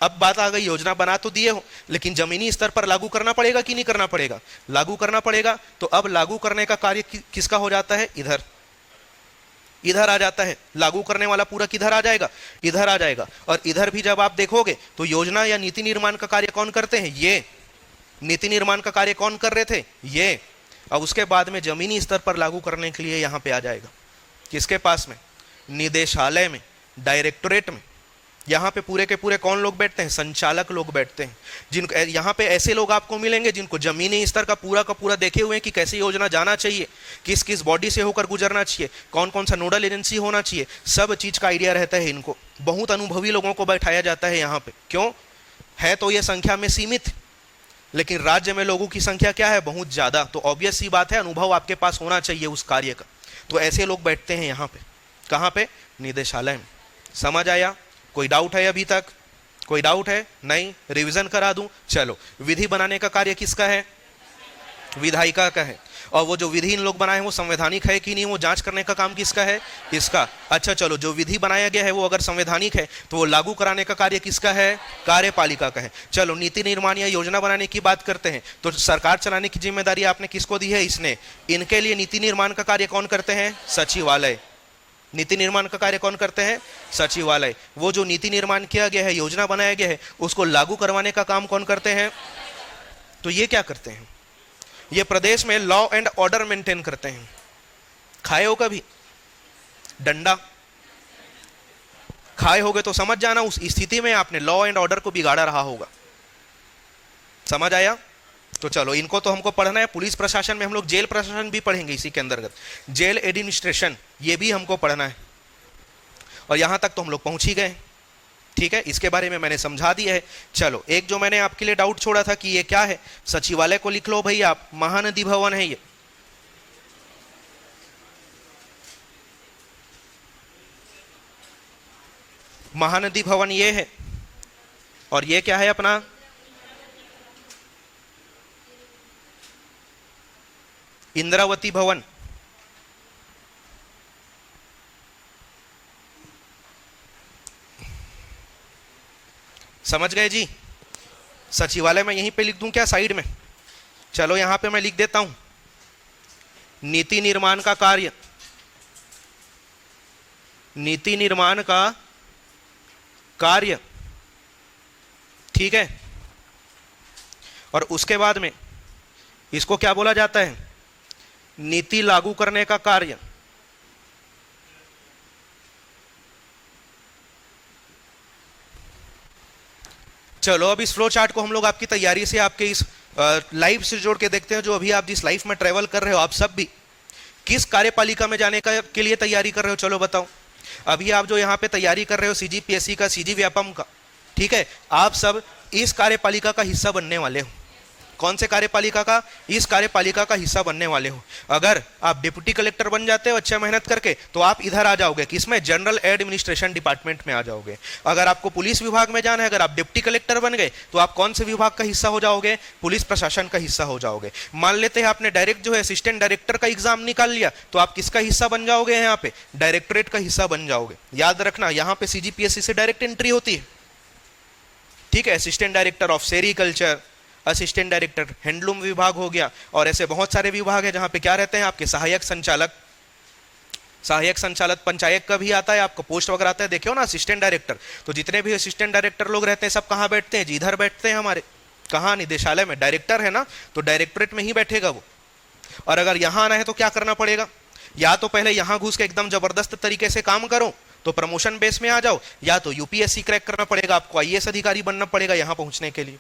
अब बात आ गई, योजना बना तो दिए हो, लेकिन जमीनी स्तर पर लागू करना पड़ेगा कि नहीं करना पड़ेगा? लागू करना पड़ेगा। तो अब लागू करने का कार्य किसका हो जाता है? इधर आ जाता है। लागू करने वाला पूरा किधर आ जाएगा? इधर आ जाएगा। और इधर भी जब आप देखोगे तो योजना या नीति निर्माण का कार्य कौन करते हैं? ये। नीति निर्माण का कार्य कौन कर रहे थे? ये। अब उसके बाद में जमीनी स्तर पर लागू करने के लिए यहां पे आ जाएगा, किसके पास में? निदेशालय में, डायरेक्टोरेट में। यहाँ पे पूरे के पूरे कौन लोग बैठते हैं? संचालक लोग बैठते हैं। जिनको यहाँ पे ऐसे लोग आपको मिलेंगे जिनको जमीनी स्तर का पूरा देखे हुए हैं कि कैसे योजना जाना चाहिए, किस किस बॉडी से होकर गुजरना चाहिए, कौन कौन सा नोडल एजेंसी होना चाहिए, सब चीज का आइडिया रहता है इनको। बहुत अनुभवी लोगों को बैठाया जाता है यहाँ पे। क्यों? है तो ये संख्या में सीमित, लेकिन राज्य में लोगों की संख्या क्या है? बहुत ज्यादा। तो ऑब्वियस सी बात है, अनुभव आपके पास होना चाहिए उस कार्य का। तो ऐसे लोग बैठते हैं यहाँ पे। कहाँ पे? निदेशालय में। समझ आया? कोई डाउट है अभी तक? कोई डाउट है? नहीं? रिवीजन करा दूं? चलो, विधि बनाने का कार्य किसका है? विधायिका का है। और वो जो विधि इन लोग बनाए वो संवैधानिक है कि नहीं, वो जांच करने का काम किसका है? इसका। अच्छा चलो, जो विधि बनाया गया है वो अगर संवैधानिक है तो वो लागू कराने का कार्य किसका है? कार्यपालिका का है। चलो, नीति निर्माण या योजना बनाने की बात करते हैं तो सरकार चलाने की जिम्मेदारी आपने किसको दी है? इसने। इनके लिए नीति निर्माण का कार्य कौन करते हैं? सचिवालय। नीति निर्माण का कार्य कौन करते हैं? सचिवालय। वो जो नीति निर्माण किया गया है, योजना बनाया गया है, उसको लागू करवाने का काम कौन करते हैं? तो ये क्या करते हैं? ये प्रदेश में लॉ एंड ऑर्डर मेंटेन करते हैं। खाए हो कभी डंडा? खाए होगे तो समझ जाना उस स्थिति में आपने लॉ एंड ऑर्डर को बिगाड़ा रहा होगा। समझ आया? तो चलो, इनको तो हमको पढ़ना है। पुलिस प्रशासन में हम लोग जेल प्रशासन भी पढ़ेंगे इसी के अंतर्गत। जेल एडमिनिस्ट्रेशन ये भी हमको पढ़ना है। और यहां तक तो हम लोग पहुंच ही गए। ठीक है, इसके बारे में मैंने समझा दिया है। चलो, एक जो मैंने आपके लिए डाउट छोड़ा था कि ये क्या है, सचिवालय को लिख लो भाई आप। महानदी भवन है ये। महानदी भवन ये है। और ये क्या है अपना? इंद्रावती भवन। समझ गए जी? सचिवालय में यहीं पे लिख दूं क्या साइड में? चलो, यहां पे मैं लिख देता हूं नीति निर्माण का कार्य। नीति निर्माण का कार्य। ठीक है। और उसके बाद में इसको क्या बोला जाता है? नीति लागू करने का कार्य। चलो, अब इस फ्लो चार्ट को हम लोग आपकी तैयारी से, आपके इस लाइफ से जोड़ के देखते हैं। जो अभी आप जिस लाइफ में ट्रेवल कर रहे हो, आप सब भी किस कार्यपालिका में जाने का के लिए तैयारी कर रहे हो? चलो बताओ। अभी आप जो यहाँ पे तैयारी कर रहे हो सीजीपीएससी का, सीजी व्यापम का, ठीक है, आप सब इस कार्यपालिका का हिस्सा बनने वाले हो। कौन से कार्यपालिका का? इस कार्यपालिका का हिस्सा बनने वाले हो। अगर आप डिप्टी कलेक्टर बन जाते हो अच्छा मेहनत करके, तो आप इधर आ जाओगे, किसमें? जनरल एडमिनिस्ट्रेशन डिपार्टमेंट में आ जाओगे। अगर आपको पुलिस विभाग में जाना है, अगर आप डिप्टी कलेक्टर बन गए, तो आप कौन से विभाग का हिस्सा हो जाओगे? पुलिस प्रशासन का हिस्सा हो जाओगे। मान लेते हैं आपने डायरेक्ट जो है असिस्टेंट डायरेक्टर का एग्जाम निकाल लिया, तो आप किसका हिस्सा बन जाओगे? यहाँ पे डायरेक्टरेट का हिस्सा बन जाओगे। याद रखना, यहाँ पे सीजीपीएससी से डायरेक्ट एंट्री होती है। ठीक है, assistant director of sericulture, assistant director handloom विभाग हो गया, और ऐसे बहुत सारे विभाग है जहां पे क्या रहते हैं आपके? सहायक संचालक। सहायक संचालक पंचायत का भी आता है, आपको पोस्ट वगैरह आता है, देखियो ना, असिस्टेंट डायरेक्टर। तो जितने भी असिस्टेंट डायरेक्टर लोग रहते हैं सब कहाँ बैठते हैं जी? इधर बैठते हैं हमारे। कहाँ? निदेशालय में। डायरेक्टर है ना, तो डायरेक्टरेट में ही बैठेगा वो। और अगर यहाँ आना है तो क्या करना पड़ेगा? या तो पहले यहाँ घुस के एकदम जबरदस्त तरीके से काम करो तो प्रमोशन बेस में आ जाओ, या तो यूपीएससी क्रैक करना पड़ेगा, आपको आईएएस अधिकारी बनना पड़ेगा यहाँ पहुंचने के लिए।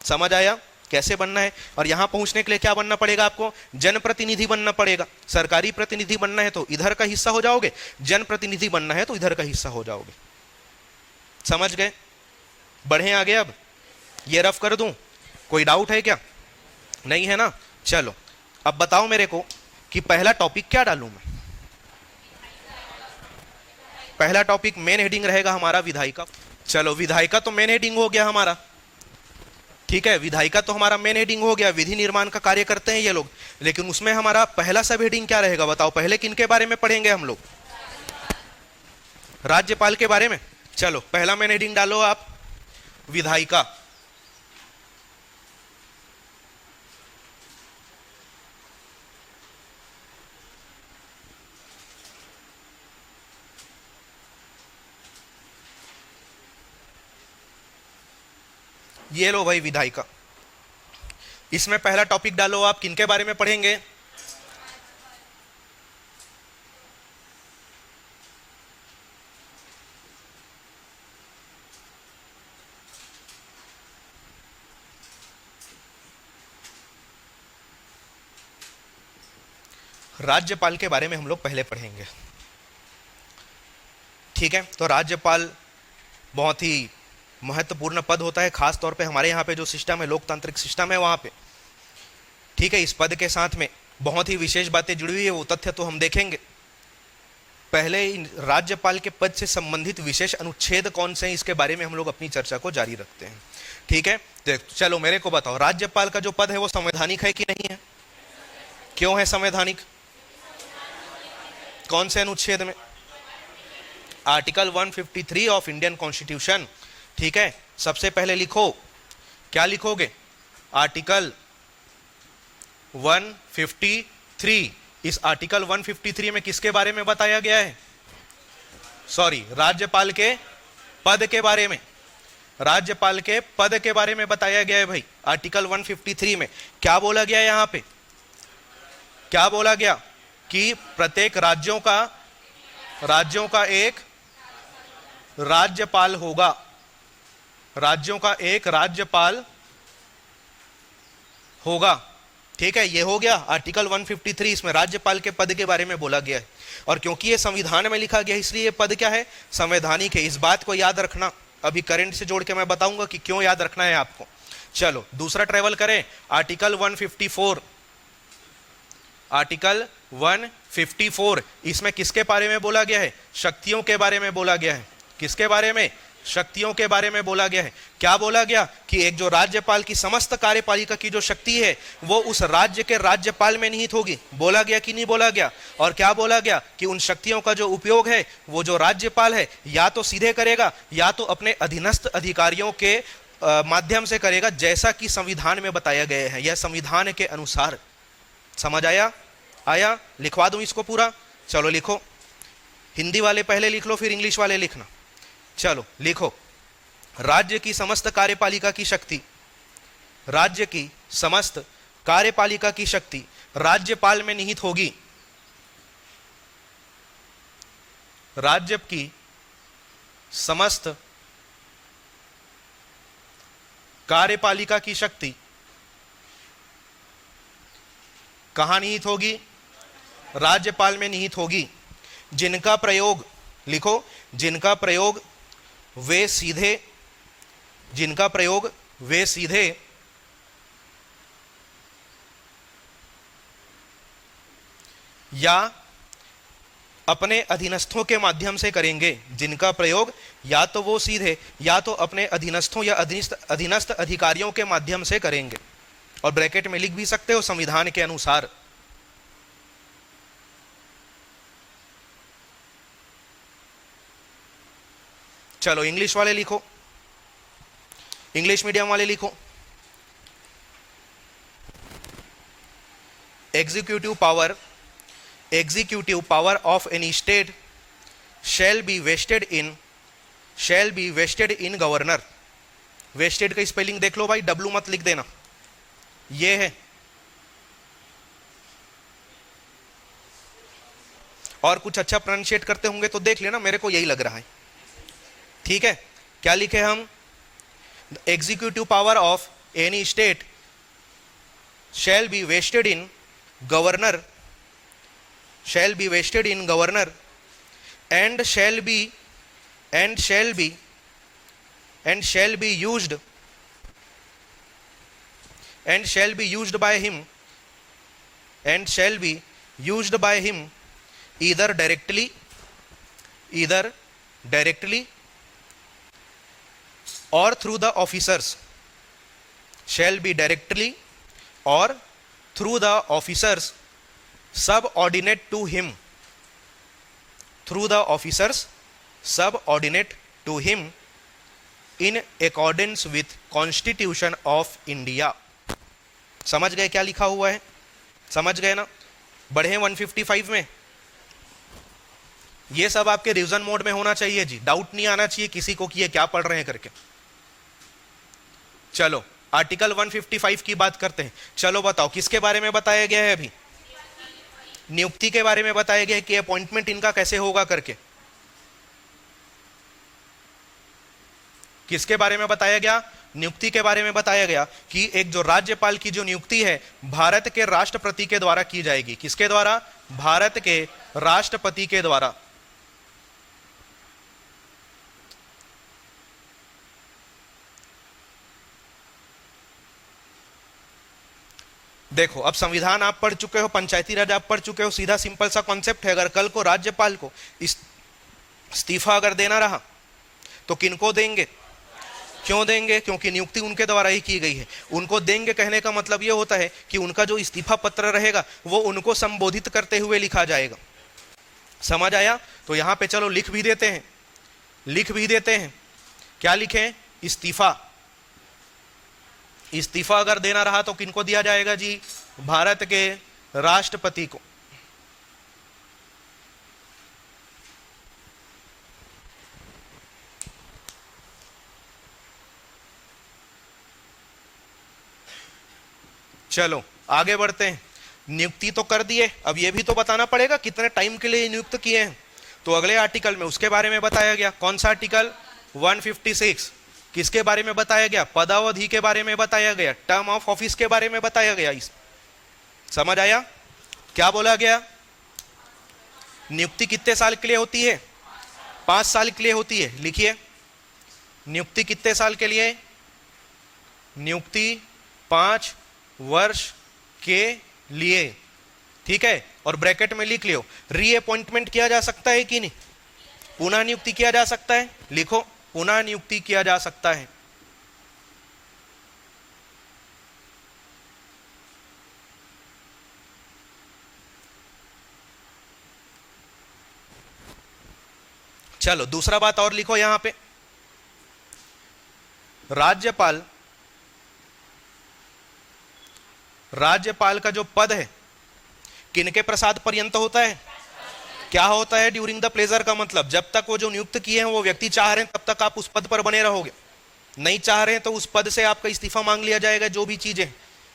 समझ आया कैसे बनना है? और यहां पहुंचने के लिए क्या बनना पड़ेगा आपको? जनप्रतिनिधि बनना पड़ेगा। सरकारी प्रतिनिधि बनना है तो इधर का हिस्सा हो जाओगे, जनप्रतिनिधि बनना है तो इधर का हिस्सा हो जाओगे। समझ गए? बढ़े आगे। अब ये रफ कर दूं? कोई डाउट है क्या? नहीं है ना? चलो, अब बताओ मेरे को कि पहला टॉपिक क्या डालूं मैं? पहला टॉपिक मेन हेडिंग रहेगा हमारा विधायिका। चलो, विधायिका तो मेन हेडिंग हो गया हमारा। ठीक है, विधायिका तो हमारा मेन हेडिंग हो गया। विधि निर्माण का कार्य करते हैं ये लोग। लेकिन उसमें हमारा पहला सब हेडिंग क्या रहेगा बताओ? पहले किनके बारे में पढ़ेंगे हम लोग? राज्यपाल के बारे में। चलो, पहला मेन हेडिंग डालो आप, विधायिका। ये लो भाई, विधायिका। इसमें पहला टॉपिक डालो आप, किनके बारे में पढ़ेंगे? राज्यपाल के बारे में हम लोग पहले पढ़ेंगे, ठीक है। तो राज्यपाल बहुत ही महत्वपूर्ण पद होता है, खास तौर पे हमारे यहाँ पे जो सिस्टम है, लोकतांत्रिक सिस्टम है वहाँ पे, ठीक है। इस पद के साथ में बहुत ही विशेष बातें जुड़ी हुई है, वो तथ्य तो हम देखेंगे। पहले राज्यपाल के पद से संबंधित विशेष अनुच्छेद कौन से हैं, इसके बारे में हम लोग अपनी चर्चा को जारी रखते हैं, ठीक है। तो चलो मेरे को बताओ, राज्यपाल का जो पद है वो संवैधानिक है कि नहीं है? क्यों है संवैधानिक? कौन से अनुच्छेद में? आर्टिकल 153 ऑफ इंडियन कॉन्स्टिट्यूशन, ठीक है। सबसे पहले लिखो, क्या लिखोगे? आर्टिकल 153। इस आर्टिकल 153 में किसके बारे में बताया गया है? सॉरी, राज्यपाल के पद के बारे में, राज्यपाल के पद के बारे में बताया गया है भाई। आर्टिकल 153 में क्या बोला गया है? यहां पे क्या बोला गया कि प्रत्येक राज्यों का एक राज्यपाल होगा, राज्यों का एक राज्यपाल होगा, ठीक है। ये हो गया आर्टिकल 153, इसमें राज्यपाल के पद के बारे में बोला गया है। और क्योंकि ये संविधान में लिखा गया है, इसलिए ये पद क्या है? संवैधानिक है। इस बात को याद रखना, अभी करंट से जोड़ के मैं बताऊंगा कि क्यों याद रखना है आपको। चलो दूसरा ट्रेवल करें, आर्टिकल 154। आर्टिकल 154, इसमें किसके बारे में बोला गया है? शक्तियों के बारे में बोला गया है। किसके बारे में? शक्तियों के बारे में बोला गया है। क्या बोला गया कि एक जो राज्यपाल की समस्त कार्यपालिका की जो शक्ति है वो उस राज्य के राज्यपाल में निहित होगी। बोला गया कि नहीं बोला गया? और क्या बोला गया कि उन शक्तियों का जो उपयोग है वो जो राज्यपाल है या तो सीधे करेगा या तो अपने अधीनस्थ अधिकारियों के माध्यम से करेगा, जैसा कि संविधान में बताया गया है, यह संविधान के अनुसार। समझ आया? लिखवा दूं इसको पूरा? चलो लिखो, हिंदी वाले पहले लिख लो फिर इंग्लिश वाले लिखना। चलो लिखो, राज्य की समस्त कार्यपालिका की शक्ति, राज्य की समस्त कार्यपालिका की शक्ति राज्यपाल में निहित होगी। राज्य की समस्त कार्यपालिका की शक्ति कहां निहित होगी? राज्यपाल में निहित होगी, जिनका प्रयोग, लिखो, जिनका प्रयोग वे सीधे या अपने अधीनस्थों के माध्यम से करेंगे। जिनका प्रयोग या तो वो सीधे या तो अपने अधीनस्थों या अधीनस्थ अधिकारियों के माध्यम से करेंगे। और ब्रैकेट में लिख भी सकते हो संविधान के अनुसार। चलो इंग्लिश वाले लिखो, इंग्लिश मीडियम वाले लिखो, executive power of any state shall be vested in governor। Vested का स्पेलिंग देख लो भाई, डब्लू मत लिख देना, ये है। और कुछ अच्छा प्रोनाउंशिएट करते होंगे तो देख लेना, मेरे को यही लग रहा है, ठीक है। क्या लिखे हम? Executive power of any state shall be vested in governor and shall be used by him either directly or through the officers, shall be directly or through the officers subordinate to him, in accordance with Constitution of India। समझ गए क्या लिखा हुआ है? समझ गए ना? बढ़े 155 में। ये सब आपके रिवीजन मोड में होना चाहिए जी, डाउट नहीं आना चाहिए किसी को कि ये क्या पढ़ रहे हैं करके। चलो आर्टिकल 155 की बात करते हैं। चलो बताओ किसके बारे में बताया गया है? अभी नियुक्ति के बारे में बताया गया है कि अपॉइंटमेंट इनका कैसे होगा करके। किसके बारे में बताया गया? नियुक्ति के बारे में बताया गया कि एक जो राज्यपाल की जो नियुक्ति है भारत के राष्ट्रपति के द्वारा की जाएगी। किसके द्वारा? भारत के राष्ट्रपति के द्वारा। देखो, अब संविधान आप पढ़ चुके हो, पंचायती राज आप पढ़ चुके हो, सीधा सिंपल सा कॉन्सेप्ट है। अगर कल को राज्यपाल को इस्तीफा अगर देना रहा तो किनको देंगे? क्यों देंगे? क्योंकि नियुक्ति उनके द्वारा ही की गई है। उनको देंगे कहने का मतलब यह होता है कि उनका जो इस्तीफा पत्र रहेगा वो उनको संबोधित करते हुए लिखा जाएगा। समझ आया? तो यहां पे चलो लिख भी देते हैं, लिख भी देते हैं। क्या लिखें? इस्तीफा। इस्तीफा अगर देना रहा तो किनको दिया जाएगा जी? भारत के राष्ट्रपति को। चलो आगे बढ़ते हैं। नियुक्ति तो कर दिए, अब ये भी तो बताना पड़ेगा कितने टाइम के लिए नियुक्त किए हैं। तो अगले आर्टिकल में उसके बारे में बताया गया। कौन सा आर्टिकल? 156। किसके बारे में बताया गया? पदावधि के बारे में बताया गया, टर्म ऑफ ऑफिस के बारे में बताया गया। इस समझ आया? क्या बोला गया? नियुक्ति कितने साल के लिए होती है? 5 साल के लिए होती है। लिखिए, नियुक्ति कितने साल के लिए? नियुक्ति 5 वर्ष के लिए। ठीक है, और ब्रैकेट में लिख लियो, रीअपॉइंटमेंट किया जा सकता है कि नहीं? पुनः नियुक्ति किया जा सकता है। लिखो, पुनः नियुक्ति किया जा सकता है। चलो दूसरा बात और लिखो यहां पे, राज्यपाल का जो पद है किनके प्रसाद पर्यंत होता है? क्या होता है? ड्यूरिंग द प्लेजर का मतलब जब तक वो जो नियुक्त किए हैं वो व्यक्ति चाह रहे हैं तब तक आप उस पद पर बने रहोगे। नहीं चाह रहे हैं तो उस पद से आपका इस्तीफा मांग लिया जाएगा, जो भी चीजें।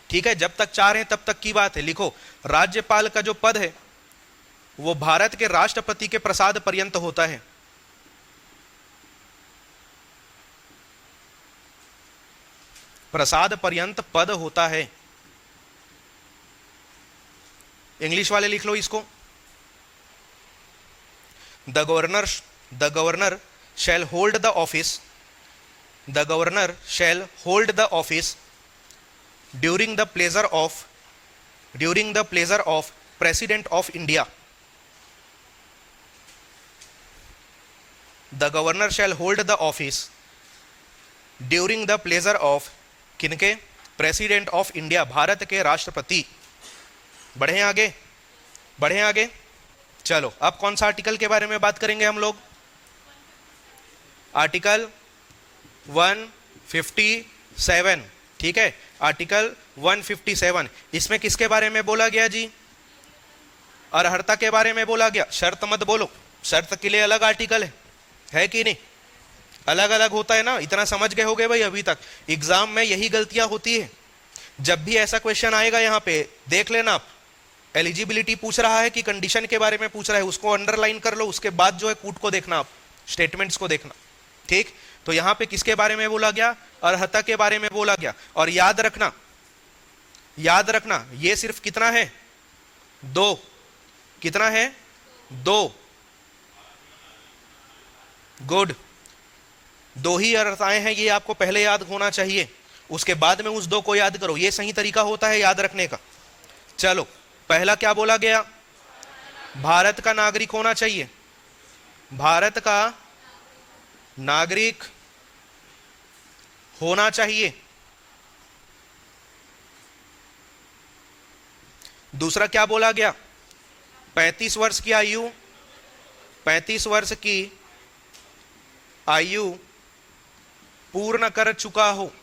ठीक है, जब तक चाह रहे हैं तब तक की बात है। लिखो, राज्यपाल का जो पद है वो भारत के राष्ट्रपति के प्रसाद पर्यंत होता है। प्रसाद पर्यंत पद होता है। इंग्लिश वाले लिख लो इसको। The governor shall hold the office, the governor shall hold the office during the pleasure of president of India. The governor shall hold the office during the pleasure of किनके? प्रेसिडेंट ऑफ इंडिया, भारत के राष्ट्रपति। बढ़े आगे, बढ़े आगे। चलो अब कौन सा आर्टिकल के बारे में बात करेंगे हम लोग? आर्टिकल 157। ठीक है, आर्टिकल 157। इसमें किसके बारे में बोला गया जी? अर्हता के बारे में बोला गया। शर्त मत बोलो, शर्त के लिए अलग आर्टिकल है कि नहीं? अलग अलग होता है ना। इतना समझ गए होगे भाई। अभी तक एग्जाम में यही गलतियां होती है। जब भी ऐसा क्वेश्चन आएगा यहां पे देख लेना आप, एलिजिबिलिटी पूछ रहा है कि कंडीशन के बारे में पूछ रहा है, उसको अंडरलाइन कर लो। उसके बाद जो है कूट को देखना, आप स्टेटमेंट्स को देखना। ठीक, तो यहां पे किसके बारे में बोला गया? अर्हता के बारे में बोला गया। और याद रखना, याद रखना, ये सिर्फ कितना है? 2। कितना है? 2। गुड, 2 ही अर्हताएं हैं, ये आपको पहले याद होना चाहिए। उसके बाद में उस 2 को याद करो, ये सही तरीका होता है याद रखने का। चलो, पहला क्या बोला गया? भारत का नागरिक होना चाहिए। भारत का नागरिक होना चाहिए। दूसरा क्या बोला गया? 35 वर्ष की आयु, 35 वर्ष की आयु पूर्ण कर चुका हो।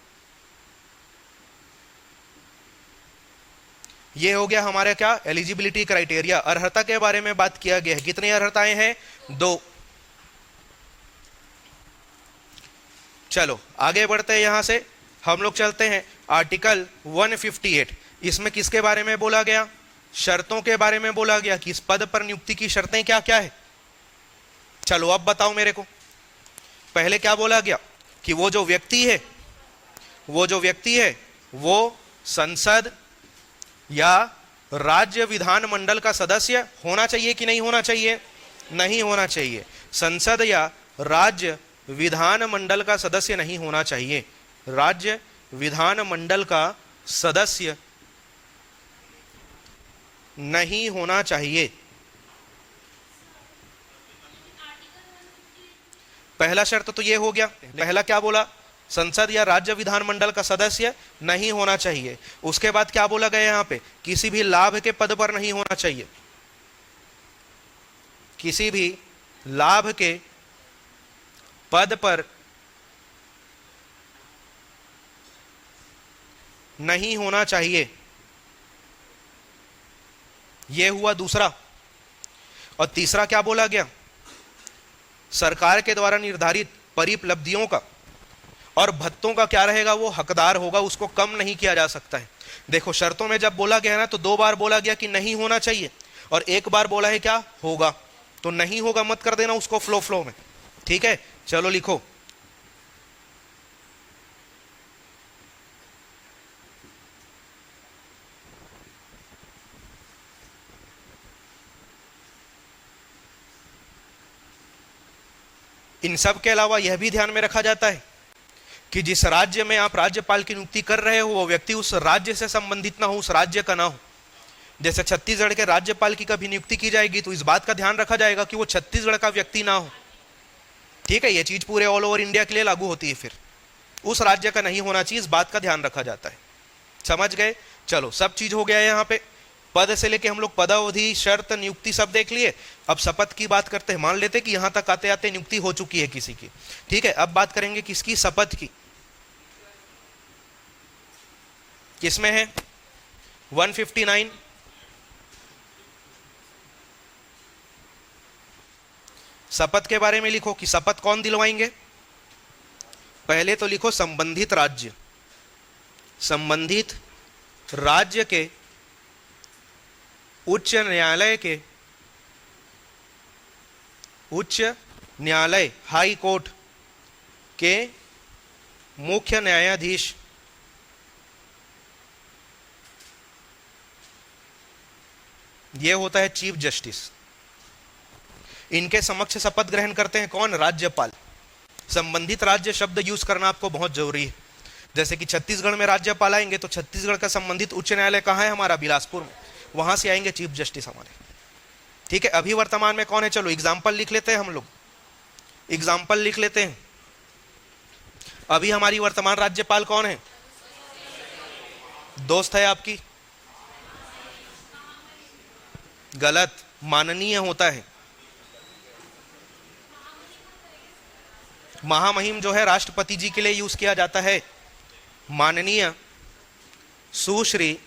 ये हो गया हमारा क्या? Eligibility criteria. अर्हता के बारे में बात किया गया है। कितनी अर्हताएं हैं? 2। चलो आगे बढ़ते हैं, यहां से हम लोग चलते हैं आर्टिकल 158। इसमें किसके बारे में बोला गया? शर्तों के बारे में बोला गया कि इस पद पर नियुक्ति की शर्तें क्या क्या है। चलो अब बताओ मेरे को। पहले क्या बोला गया? कि वो जो व्यक्ति है वो जो व्यक्ति है वो संसद या राज्य विधानमंडल का सदस्य होना चाहिए कि नहीं होना चाहिए? नहीं होना चाहिए। संसद या राज्य विधानमंडल का सदस्य नहीं होना चाहिए। राज्य विधानमंडल का सदस्य नहीं होना चाहिए। पहला शर्त तो ये हो गया। पहला क्या बोला? संसद या राज्य विधानमंडल का सदस्य नहीं होना चाहिए। उसके बाद क्या बोला गया यहां पे? किसी भी लाभ के पद पर नहीं होना चाहिए। किसी भी लाभ के पद पर नहीं होना चाहिए। यह हुआ दूसरा। और तीसरा क्या बोला गया? सरकार के द्वारा निर्धारित परिपलब्धियों का और भत्तों का क्या रहेगा? वो हकदार होगा, उसको कम नहीं किया जा सकता है। देखो शर्तों में जब बोला गया ना तो 2 बार बोला गया कि नहीं होना चाहिए और 1 बार बोला है क्या? होगा। तो नहीं होगा मत कर देना उसको फ्लो में। ठीक है, चलो लिखो। इन सब के अलावा यह भी ध्यान में रखा जाता है कि जिस राज्य में आप राज्यपाल की नियुक्ति कर रहे हो वो व्यक्ति उस राज्य से संबंधित ना हो, उस राज्य का ना हो। जैसे छत्तीसगढ़ के राज्यपाल की कभी नियुक्ति की जाएगी तो इस बात का ध्यान रखा जाएगा कि वो छत्तीसगढ़ का व्यक्ति ना हो। ठीक है, ये चीज पूरे ऑल ओवर इंडिया के लिए लागू होती है। फिर उस राज्य का नहीं होना चाहिए, इस बात का ध्यान रखा जाता है। समझ गए? चलो सब चीज हो गया है। यहाँ पे पद से लेके हम लोग पदावधि, शर्त, नियुक्ति सब देख लिए। अब शपथ की बात करते हैं। मान लेते कि यहां तक आते आते नियुक्ति हो चुकी है किसी की। ठीक है, अब बात करेंगे किसकी? शपथ की। किसमें है? 159। शपथ के बारे में लिखो कि शपथ कौन दिलवाएंगे। पहले तो लिखो संबंधित राज्य। संबंधित राज्य के उच्च न्यायालय हाई कोर्ट के मुख्य न्यायाधीश ये होता है चीफ जस्टिस। इनके समक्ष शपथ ग्रहण करते हैं कौन? राज्यपाल। संबंधित राज्य शब्द यूज करना आपको बहुत जरूरी है। जैसे कि छत्तीसगढ़ में राज्यपाल आएंगे तो छत्तीसगढ़ का संबंधित उच्च न्यायालय कहाँ है? हमारा बिलासपुर में। वहां से आएंगे चीफ जस्टिस हमारे। ठीक है, अभी वर्तमान में कौन है? चलो एग्जाम्पल लिख लेते हैं हम लोग। एग्जाम्पल लिख लेते हैं। अभी हमारी वर्तमान राज्यपाल कौन है? दोस्त है आपकी? गलत, माननीय होता है। महामहिम जो है राष्ट्रपति जी के लिए यूज किया जाता है। माननीय सुश्री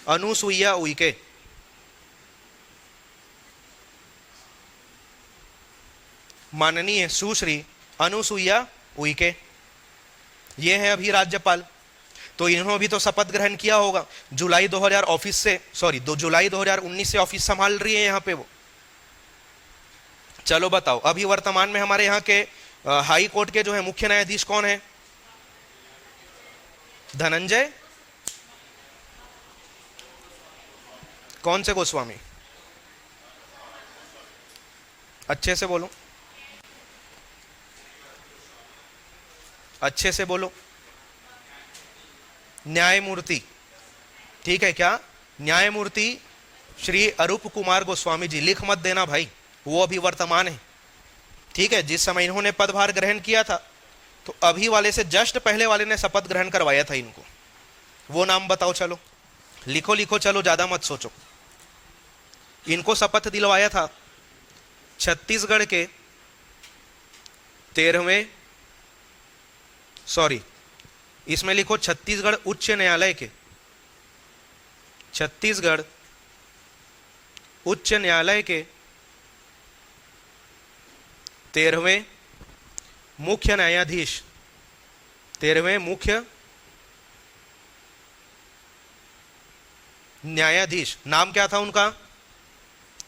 अनुसुईया उइके। माननीय सुश्री अनुसुईया उइके ये है अभी राज्यपाल। तो इन्होंने भी तो शपथ ग्रहण किया होगा। जुलाई 2019 से ऑफिस संभाल रही है यहाँ पे वो। चलो बताओ, अभी वर्तमान में हमारे यहाँ के हाई कोर्ट के जो है मुख्य न्यायाधीश कौन है? धनंजय कौन से गोस्वामी? अच्छे से बोलो, अच्छे से बोलो। न्यायमूर्ति। ठीक है क्या? न्यायमूर्ति श्री अरूप कुमार गोस्वामी जी। लिख मत देना भाई, वो अभी वर्तमान है। ठीक है, जिस समय इन्होंने पदभार ग्रहण किया था तो अभी वाले से जस्ट पहले वाले ने शपथ ग्रहण करवाया था इनको। वो नाम बताओ। चलो लिखो लिखो, चलो ज्यादा मत सोचो। इनको शपथ दिलवाया था छत्तीसगढ़ के 13वें, सॉरी इसमें लिखो छत्तीसगढ़ उच्च न्यायालय के, छत्तीसगढ़ उच्च न्यायालय के 13वें मुख्य न्यायाधीश, 13वें मुख्य न्यायाधीश। नाम क्या था उनका?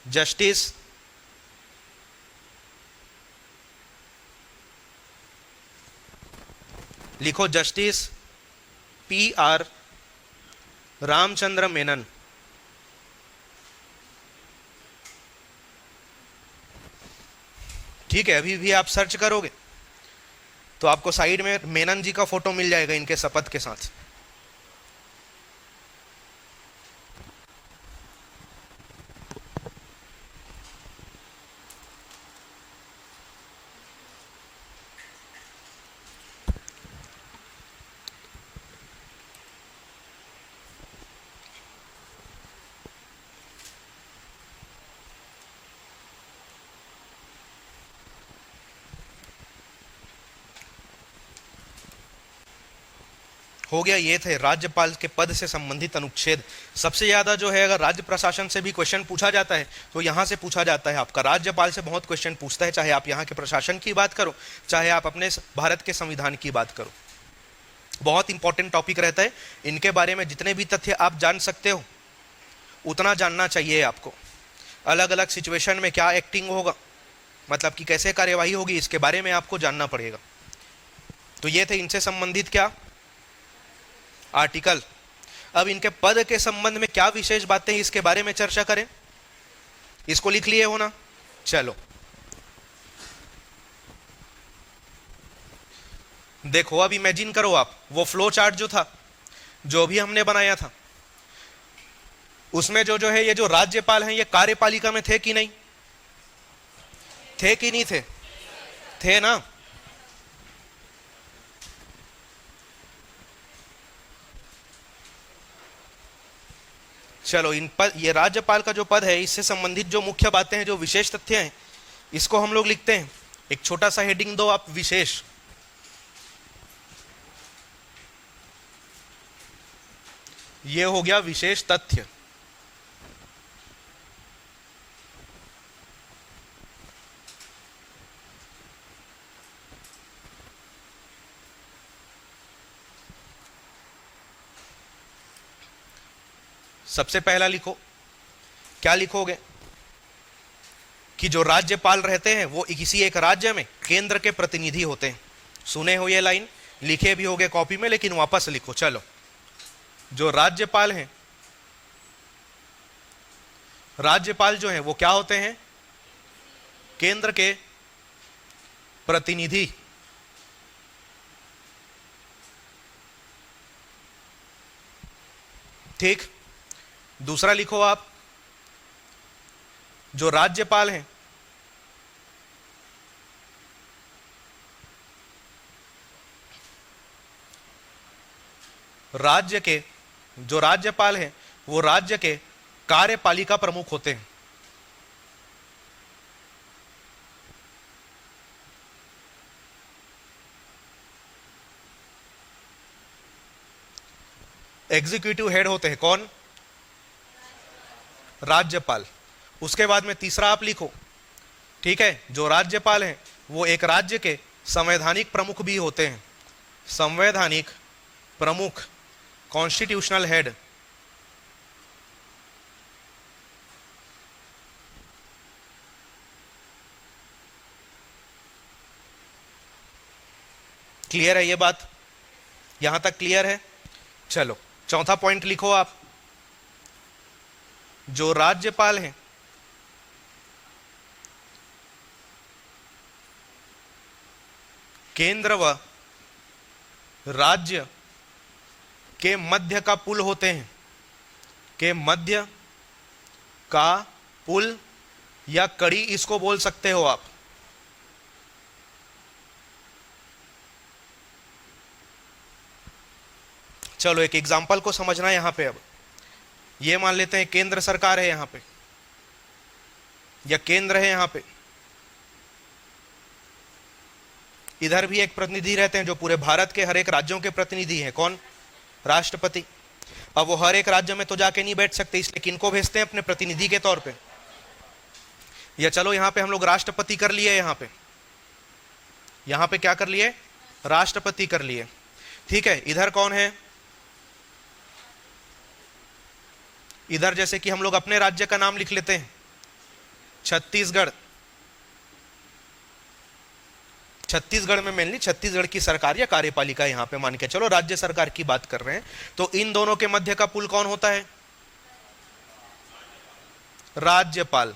जस्टिस लिखो जस्टिस PR रामचंद्र मेनन। ठीक है, अभी भी आप सर्च करोगे तो आपको साइड में मेनन जी का फोटो मिल जाएगा इनके शपथ के साथ। हो गया, ये थे राज्यपाल के पद से संबंधित अनुच्छेद। सबसे ज्यादा जो है, अगर राज्य प्रशासन से भी क्वेश्चन पूछा जाता है तो यहां से पूछा जाता है आपका। राज्यपाल से बहुत क्वेश्चन पूछता है, चाहे आप यहाँ के प्रशासन की बात करो, चाहे आप अपने भारत के संविधान की बात करो। बहुत इंपॉर्टेंट टॉपिक रहता है। इनके बारे में जितने भी तथ्य आप जान सकते हो उतना जानना चाहिए आपको। अलग अलग सिचुएशन में क्या एक्टिंग होगा, मतलब कि कैसे कार्यवाही होगी, इसके बारे में आपको जानना पड़ेगा। तो ये थे इनसे संबंधित क्या आर्टिकल। अब इनके पद के संबंध में क्या विशेष बातें हैं, इसके बारे में चर्चा करें। इसको लिख लिए हो ना? चलो देखो, अब इमेजिन करो आप वो फ्लो चार्ट जो था, जो भी हमने बनाया था, उसमें जो है ये जो राज्यपाल हैं ये कार्यपालिका में थे कि नहीं थे? कि नहीं थे? थे ना। चलो, इन पद, ये राज्यपाल का जो पद है, इससे संबंधित जो मुख्य बातें हैं, जो विशेष तथ्य हैं, इसको हम लोग लिखते हैं। एक छोटा सा हेडिंग दो आप, विशेष। ये हो गया विशेष तथ्य। सबसे पहला लिखो, क्या लिखोगे कि जो राज्यपाल रहते हैं वो किसी एक राज्य में केंद्र के प्रतिनिधि होते हैं। सुने हो ये लाइन, लिखे भी होगे कॉपी में, लेकिन वापस लिखो। चलो, जो राज्यपाल हैं, राज्यपाल जो है वो क्या होते हैं? केंद्र के प्रतिनिधि। ठीक। दूसरा लिखो आप, जो राज्यपाल हैं राज्य के, जो राज्यपाल हैं वो राज्य के कार्यपालिका प्रमुख होते हैं। एग्जीक्यूटिव हेड होते हैं कौन? राज्यपाल। उसके बाद में तीसरा आप लिखो, ठीक है, जो राज्यपाल हैं वो एक राज्य के संवैधानिक प्रमुख भी होते हैं। संवैधानिक प्रमुख, कॉन्स्टिट्यूशनल हेड। क्लियर है ये बात? यहां तक क्लियर है? चलो, चौथा पॉइंट लिखो आप, जो राज्यपाल हैं केंद्र व राज्य के मध्य का पुल होते हैं। के मध्य का पुल या कड़ी इसको बोल सकते हो आप। चलो, एक एग्जांपल को समझना यहां पे। अब ये मान लेते हैं केंद्र सरकार है यहां पे, या केंद्र है यहां पे, इधर भी एक प्रतिनिधि रहते हैं जो पूरे भारत के हर एक राज्यों के प्रतिनिधि हैं। कौन? राष्ट्रपति। अब वो हर एक राज्य में तो जाके नहीं बैठ सकते, इसलिए किनको भेजते हैं? अपने प्रतिनिधि के तौर पे। या चलो यहां पे हम लोग राष्ट्रपति कर लिए, यहां पे क्या कर लिए? राष्ट्रपति कर लिए। ठीक है, इधर कौन है? इधर जैसे कि हम लोग अपने राज्य का नाम लिख लेते हैं, छत्तीसगढ़। छत्तीसगढ़ में मेनली छत्तीसगढ़ की सरकार या कार्यपालिका यहां पे मान के चलो, राज्य सरकार की बात कर रहे हैं, तो इन दोनों के मध्य का पुल कौन होता है? राज्यपाल।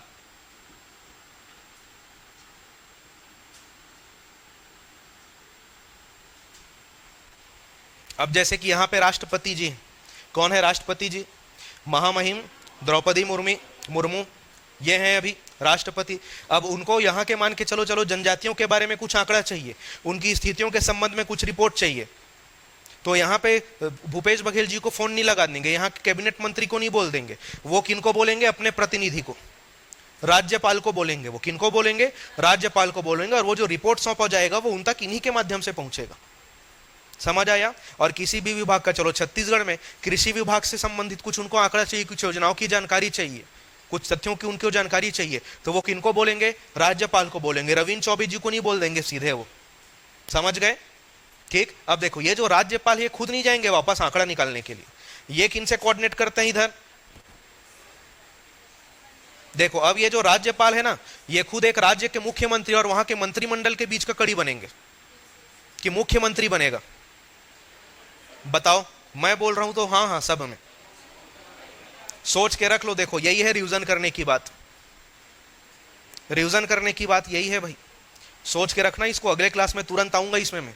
अब जैसे कि यहां पे राष्ट्रपति जी, कौन है राष्ट्रपति जी? महामहिम द्रौपदी मुर्मू, ये हैं अभी राष्ट्रपति। अब उनको यहाँ के मान के चलो जनजातियों के बारे में कुछ आंकड़ा चाहिए, उनकी स्थितियों के संबंध में कुछ रिपोर्ट चाहिए, तो यहाँ पे भूपेश बघेल जी को फोन नहीं लगा देंगे, यहाँ के कैबिनेट मंत्री को नहीं बोल देंगे, वो किनको बोलेंगे? अपने प्रतिनिधि को, राज्यपाल को बोलेंगे। वो किनको बोलेंगे? राज्यपाल को बोलेंगे। और वो जो रिपोर्ट सौंपा जाएगा वो उन तक इन्हीं के माध्यम से पहुंचेगा। समझ आया? और किसी भी विभाग का, चलो छत्तीसगढ़ में कृषि विभाग से संबंधित कुछ उनको आंकड़ा चाहिए, कुछ योजनाओं की जानकारी चाहिए, कुछ तथ्यों की उनको जानकारी चाहिए, तो वो किनको बोलेंगे? राज्यपाल को बोलेंगे। रविंद्र चौबे जी को नहीं बोल देंगे सीधे वो। समझ गए? ठीक। अब देखो, ये जो राज्यपाल, ये खुद नहीं जाएंगे वापस आंकड़ा निकालने के लिए, ये किनसे कोऑर्डिनेट करते हैं? इधर देखो, अब ये जो राज्यपाल है ना, ये खुद एक राज्य के मुख्यमंत्री और वहां के मंत्रिमंडल के बीच का कड़ी बनेंगे कि मुख्यमंत्री बनेगा। बताओ, मैं बोल रहा हूं तो हाँ हाँ सब में सोच के रख लो। देखो, यही है रिवीजन करने की बात। रिवीजन करने की बात यही है भाई, सोच के रखना इसको। अगले क्लास में तुरंत आऊंगा इसमें मैं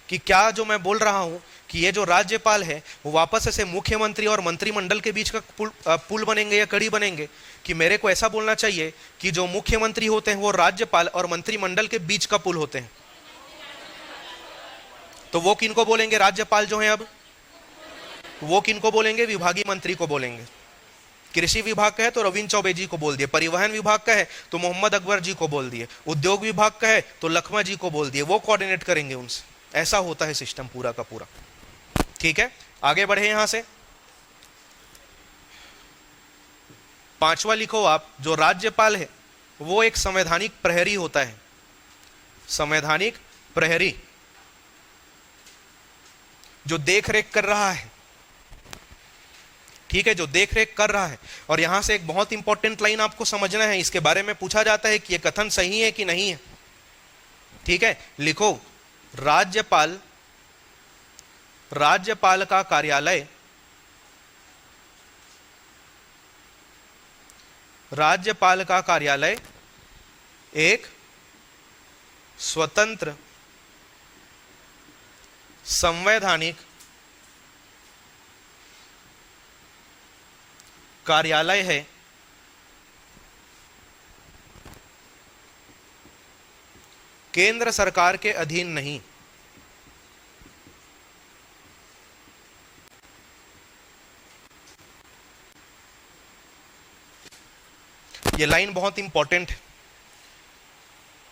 कि क्या जो मैं बोल रहा हूं कि ये जो राज्यपाल है वो वापस ऐसे मुख्यमंत्री और मंत्रिमंडल के बीच का पुल बनेंगे या कड़ी बनेंगे, कि मेरे को ऐसा बोलना चाहिए कि जो मुख्यमंत्री होते हैं वो राज्यपाल और मंत्रिमंडल के बीच का पुल होते हैं। तो वो किनको बोलेंगे? राज्यपाल जो है, अब वो किनको बोलेंगे? विभागीय मंत्री को बोलेंगे। कृषि विभाग का है तो रविंद्र चौबे जी को बोल दिए, परिवहन विभाग का है तो मोहम्मद अकबर जी को बोल दिए, उद्योग विभाग का है तो लखमा जी को बोल दिए, वो कोऑर्डिनेट करेंगे उनसे। ऐसा होता है सिस्टम पूरा का पूरा। ठीक है, आगे बढ़े यहां से। पांचवा लिखो आप, जो राज्यपाल है वो एक संवैधानिक प्रहरी होता है। संवैधानिक प्रहरी जो देख रेख कर रहा है, ठीक है, जो देख रेख कर रहा है। और यहां से एक बहुत इंपॉर्टेंट लाइन आपको समझना है, इसके बारे में पूछा जाता है कि यह कथन सही है कि नहीं है। ठीक है, लिखो, राज्यपाल, राज्यपाल का कार्यालय, राज्यपाल का कार्यालय एक स्वतंत्र संवैधानिक कार्यालय है केंद्र सरकार के अधीन नहीं। ये लाइन बहुत इंपॉर्टेंट है।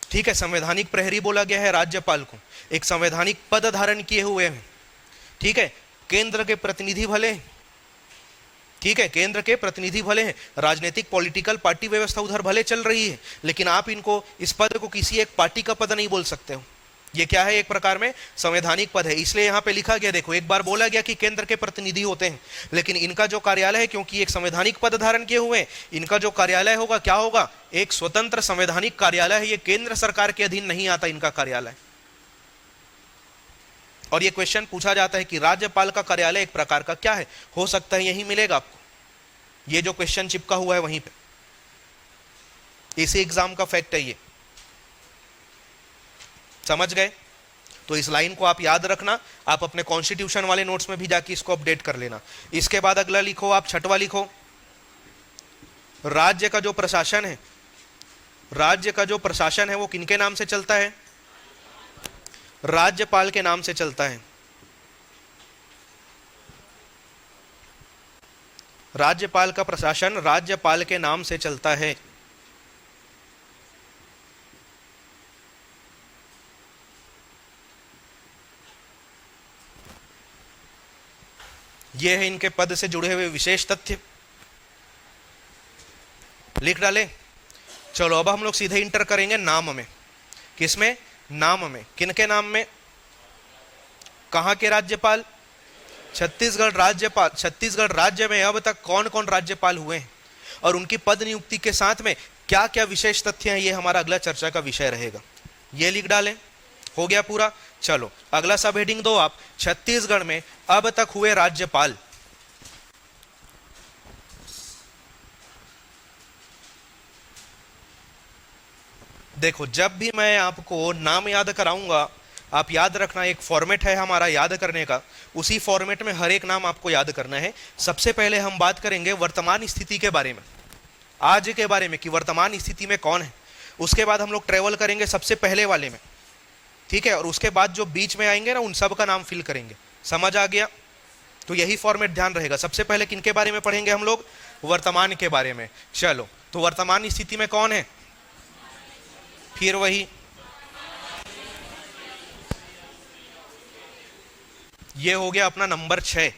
ठीक है, संवैधानिक प्रहरी बोला गया है राज्यपाल को, एक संवैधानिक पद धारण किए हुए हैं। ठीक है, केंद्र के प्रतिनिधि भले, ठीक है, केंद्र के प्रतिनिधि भले हैं, राजनीतिक पॉलिटिकल पार्टी व्यवस्था उधर भले चल रही है, लेकिन आप इनको, इस पद को किसी एक पार्टी का पद नहीं बोल सकते हो। ये क्या है? एक प्रकार में संवैधानिक पद है। इसलिए यहां पे लिखा गया, देखो, एक बार बोला गया कि केंद्र के प्रतिनिधि होते हैं, लेकिन इनका जो कार्यालय है, क्योंकि एक संवैधानिक पद धारण किए हुए हैं, इनका जो कार्यालय होगा क्या होगा? एक स्वतंत्र संवैधानिक कार्यालय है। ये केंद्र सरकार के अधीन नहीं आता इनका कार्यालय। और ये क्वेश्चन पूछा जाता है कि राज्यपाल का कार्यालय एक प्रकार का क्या है? हो सकता है यही मिलेगा आपको, ये जो क्वेश्चन चिपका हुआ है वहीं पे, इसी एग्जाम का फैक्ट है ये। समझ गए? तो इस लाइन को आप याद रखना, आप अपने कॉन्स्टिट्यूशन वाले नोट्स में भी जाके इसको अपडेट कर लेना। इसके बाद अगला लिखो आप, छठवां लिखो, राज्य का जो प्रशासन है, राज्य का जो प्रशासन है वो किनके नाम से चलता है? राज्यपाल के नाम से चलता है। राज्यपाल का प्रशासन राज्यपाल के नाम से चलता है। ये है इनके पद से जुड़े हुए विशेष तथ्य, लिख डाले। चलो अब हम लोग सीधे इंटर करेंगे नाम में। किसमें? नाम में। किनके नाम में? कहां के राज्यपाल? छत्तीसगढ़ राज्यपाल। छत्तीसगढ़ राज्य में अब तक कौन कौन राज्यपाल हुए हैं और उनकी पद नियुक्ति के साथ में क्या क्या विशेष तथ्य हैं, ये हमारा अगला चर्चा का विषय रहेगा। ये लिख डालें। हो गया पूरा। चलो अगला सब हेडिंग दो आप, छत्तीसगढ़ में अब तक हुए राज्यपाल। देखो जब भी मैं आपको नाम याद कराऊंगा, आप याद रखना, एक फॉर्मेट है हमारा याद करने का, उसी फॉर्मेट में हर एक नाम आपको याद करना है। सबसे पहले हम बात करेंगे वर्तमान स्थिति के बारे में, आज के बारे में कि वर्तमान स्थिति में कौन है। उसके बाद हम लोग ट्रेवल करेंगे सबसे पहले वाले में, ठीक है, और उसके बाद जो बीच में आएंगे ना उन सब का नाम फिल करेंगे। समझ आ गया? तो यही फॉर्मेट ध्यान रहेगा। सबसे पहले किनके बारे में पढ़ेंगे हम लोग? वर्तमान के बारे में। चलो तो वर्तमान स्थिति में कौन है? फिर वही, ये हो गया अपना नंबर 6।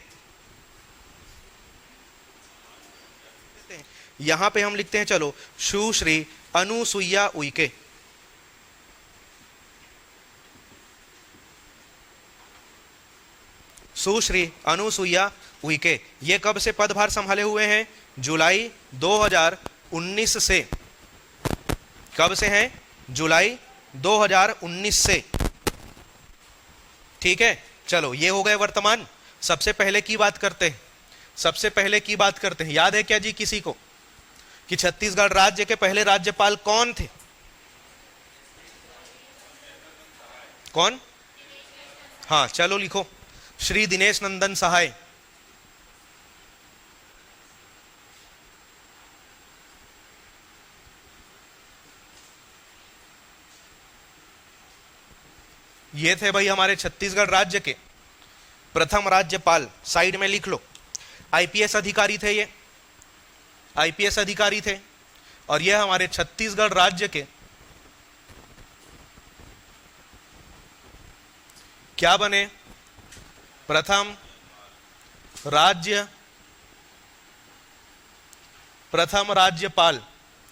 यहां पे हम लिखते हैं, चलो, सुश्री अनुसुईया उइके। सुश्री अनुसुईया उइके ये कब से पदभार संभाले हुए हैं? जुलाई 2019 से। कब से हैं? जुलाई 2019 से। ठीक है, चलो ये हो गए वर्तमान। सबसे पहले की बात करते हैं, सबसे पहले की बात करते हैं। याद है क्या जी किसी को कि छत्तीसगढ़ राज्य के पहले राज्यपाल कौन थे? कौन? हाँ चलो लिखो, श्री दिनेश नंदन सहाय। ये थे भाई हमारे छत्तीसगढ़ राज्य के प्रथम राज्यपाल। साइड में लिख लो, आईपीएस अधिकारी थे ये, आईपीएस अधिकारी थे। और ये हमारे छत्तीसगढ़ राज्य के क्या बने? प्रथम राज्यपाल।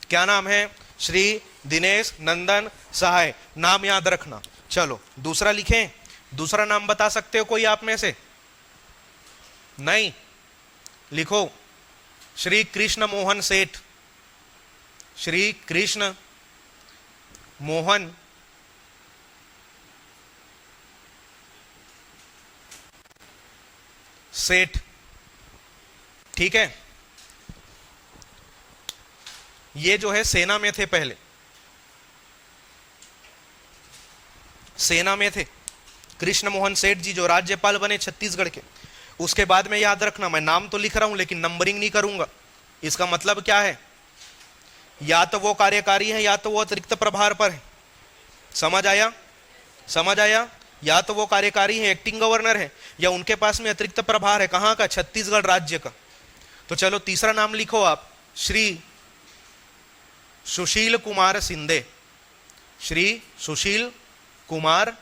क्या नाम है? श्री दिनेश नंदन सहाय। नाम याद रखना। चलो दूसरा लिखें। दूसरा नाम बता सकते हो कोई आप में से? नहीं? लिखो, श्री कृष्ण मोहन सेठ। श्री कृष्ण मोहन सेठ। ठीक है, ये जो है सेना में थे, पहले सेना में थे कृष्ण मोहन सेठ जी, जो राज्यपाल बने छत्तीसगढ़ के। उसके बाद में याद रखना, मैं नाम तो लिख रहा हूं लेकिन नंबरिंग नहीं करूंगा। इसका मतलब क्या है? या तो वो कार्यकारी है या तो वो अतिरिक्त प्रभार पर है। समझ आया? समझ आया? या तो वो कार्यकारी है, एक्टिंग गवर्नर है, या उनके पास में अतिरिक्त प्रभार है। कहां का? छत्तीसगढ़ राज्य का। तो चलो तीसरा नाम लिखो आप, श्री सुशील कुमार शिंदे। श्री सुशील कुमार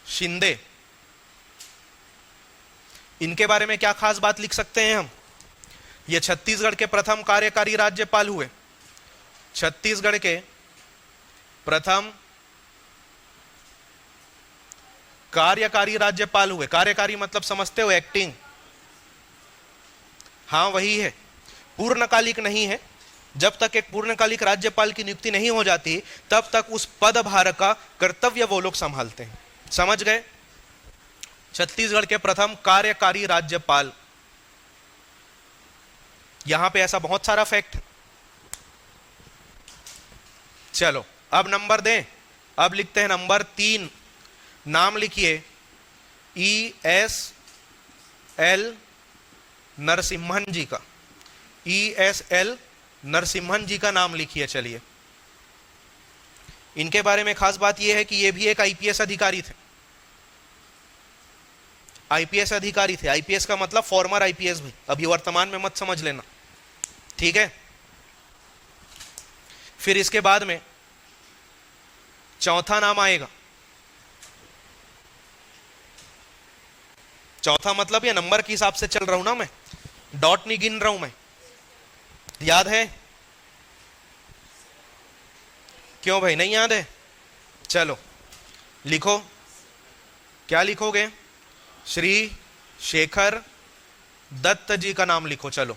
शिंदे। इनके बारे में क्या खास बात लिख सकते हैं हम? ये छत्तीसगढ़ के प्रथम कार्यकारी राज्यपाल हुए। छत्तीसगढ़ के प्रथम कार्यकारी राज्यपाल हुए। कार्यकारी मतलब समझते हो? एक्टिंग। हां वही है, पूर्णकालिक नहीं है। जब तक एक पूर्णकालिक राज्यपाल की नियुक्ति नहीं हो जाती तब तक उस पदभार का कर्तव्य वो लोग संभालते हैं। समझ गए? छत्तीसगढ़ के प्रथम कार्यकारी राज्यपाल। यहां पे ऐसा बहुत सारा फैक्ट। चलो अब नंबर दें। अब लिखते हैं नंबर 3। नाम लिखिए, ESL नरसिम्हन जी का। ESL नरसिम्हन जी का नाम लिखिए। चलिए, इनके बारे में खास बात यह है कि ये भी एक आईपीएस अधिकारी थे। आईपीएस अधिकारी थे। आईपीएस का मतलब फॉर्मर आईपीएस भी, अभी वर्तमान में मत समझ लेना, ठीक है। फिर इसके बाद में चौथा नाम आएगा। चौथा मतलब ये नंबर के हिसाब से चल रहा हूं ना मैं, डॉट नहीं गिन रहा हूं मैं। याद है? क्यों भाई नहीं याद है? चलो लिखो, क्या लिखोगे? श्री शेखर दत्त जी का नाम लिखो। चलो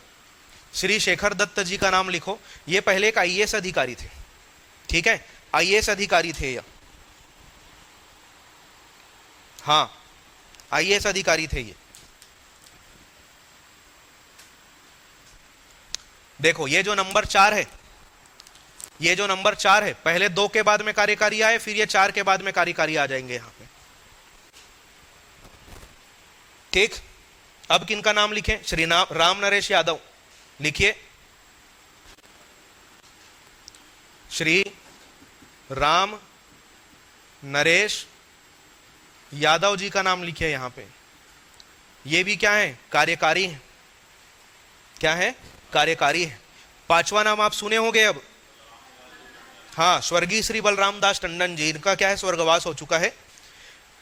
श्री शेखर दत्त जी का नाम लिखो। ये पहले एक आईएएस अधिकारी थे, ठीक है, आईएएस अधिकारी थे ये। हाँ, आईएएस अधिकारी थे ये। देखो ये जो नंबर 4 है, ये जो नंबर 4 है, पहले 2 के बाद में कार्यकारी आए, फिर ये 4 के बाद में कार्यकारी आ जाएंगे यहां पे। ठीक, अब किनका नाम लिखें? श्री राम नरेश यादव लिखिए। श्री राम नरेश यादव जी का नाम लिखिए यहां पे। ये भी क्या है? कार्यकारी है। क्या है? कार्यकारी है। पांचवा नाम आप सुने होंगे अब, हाँ, स्वर्गीय श्री बलराम दास टंडन जी, इनका क्या है? स्वर्गवास हो चुका है।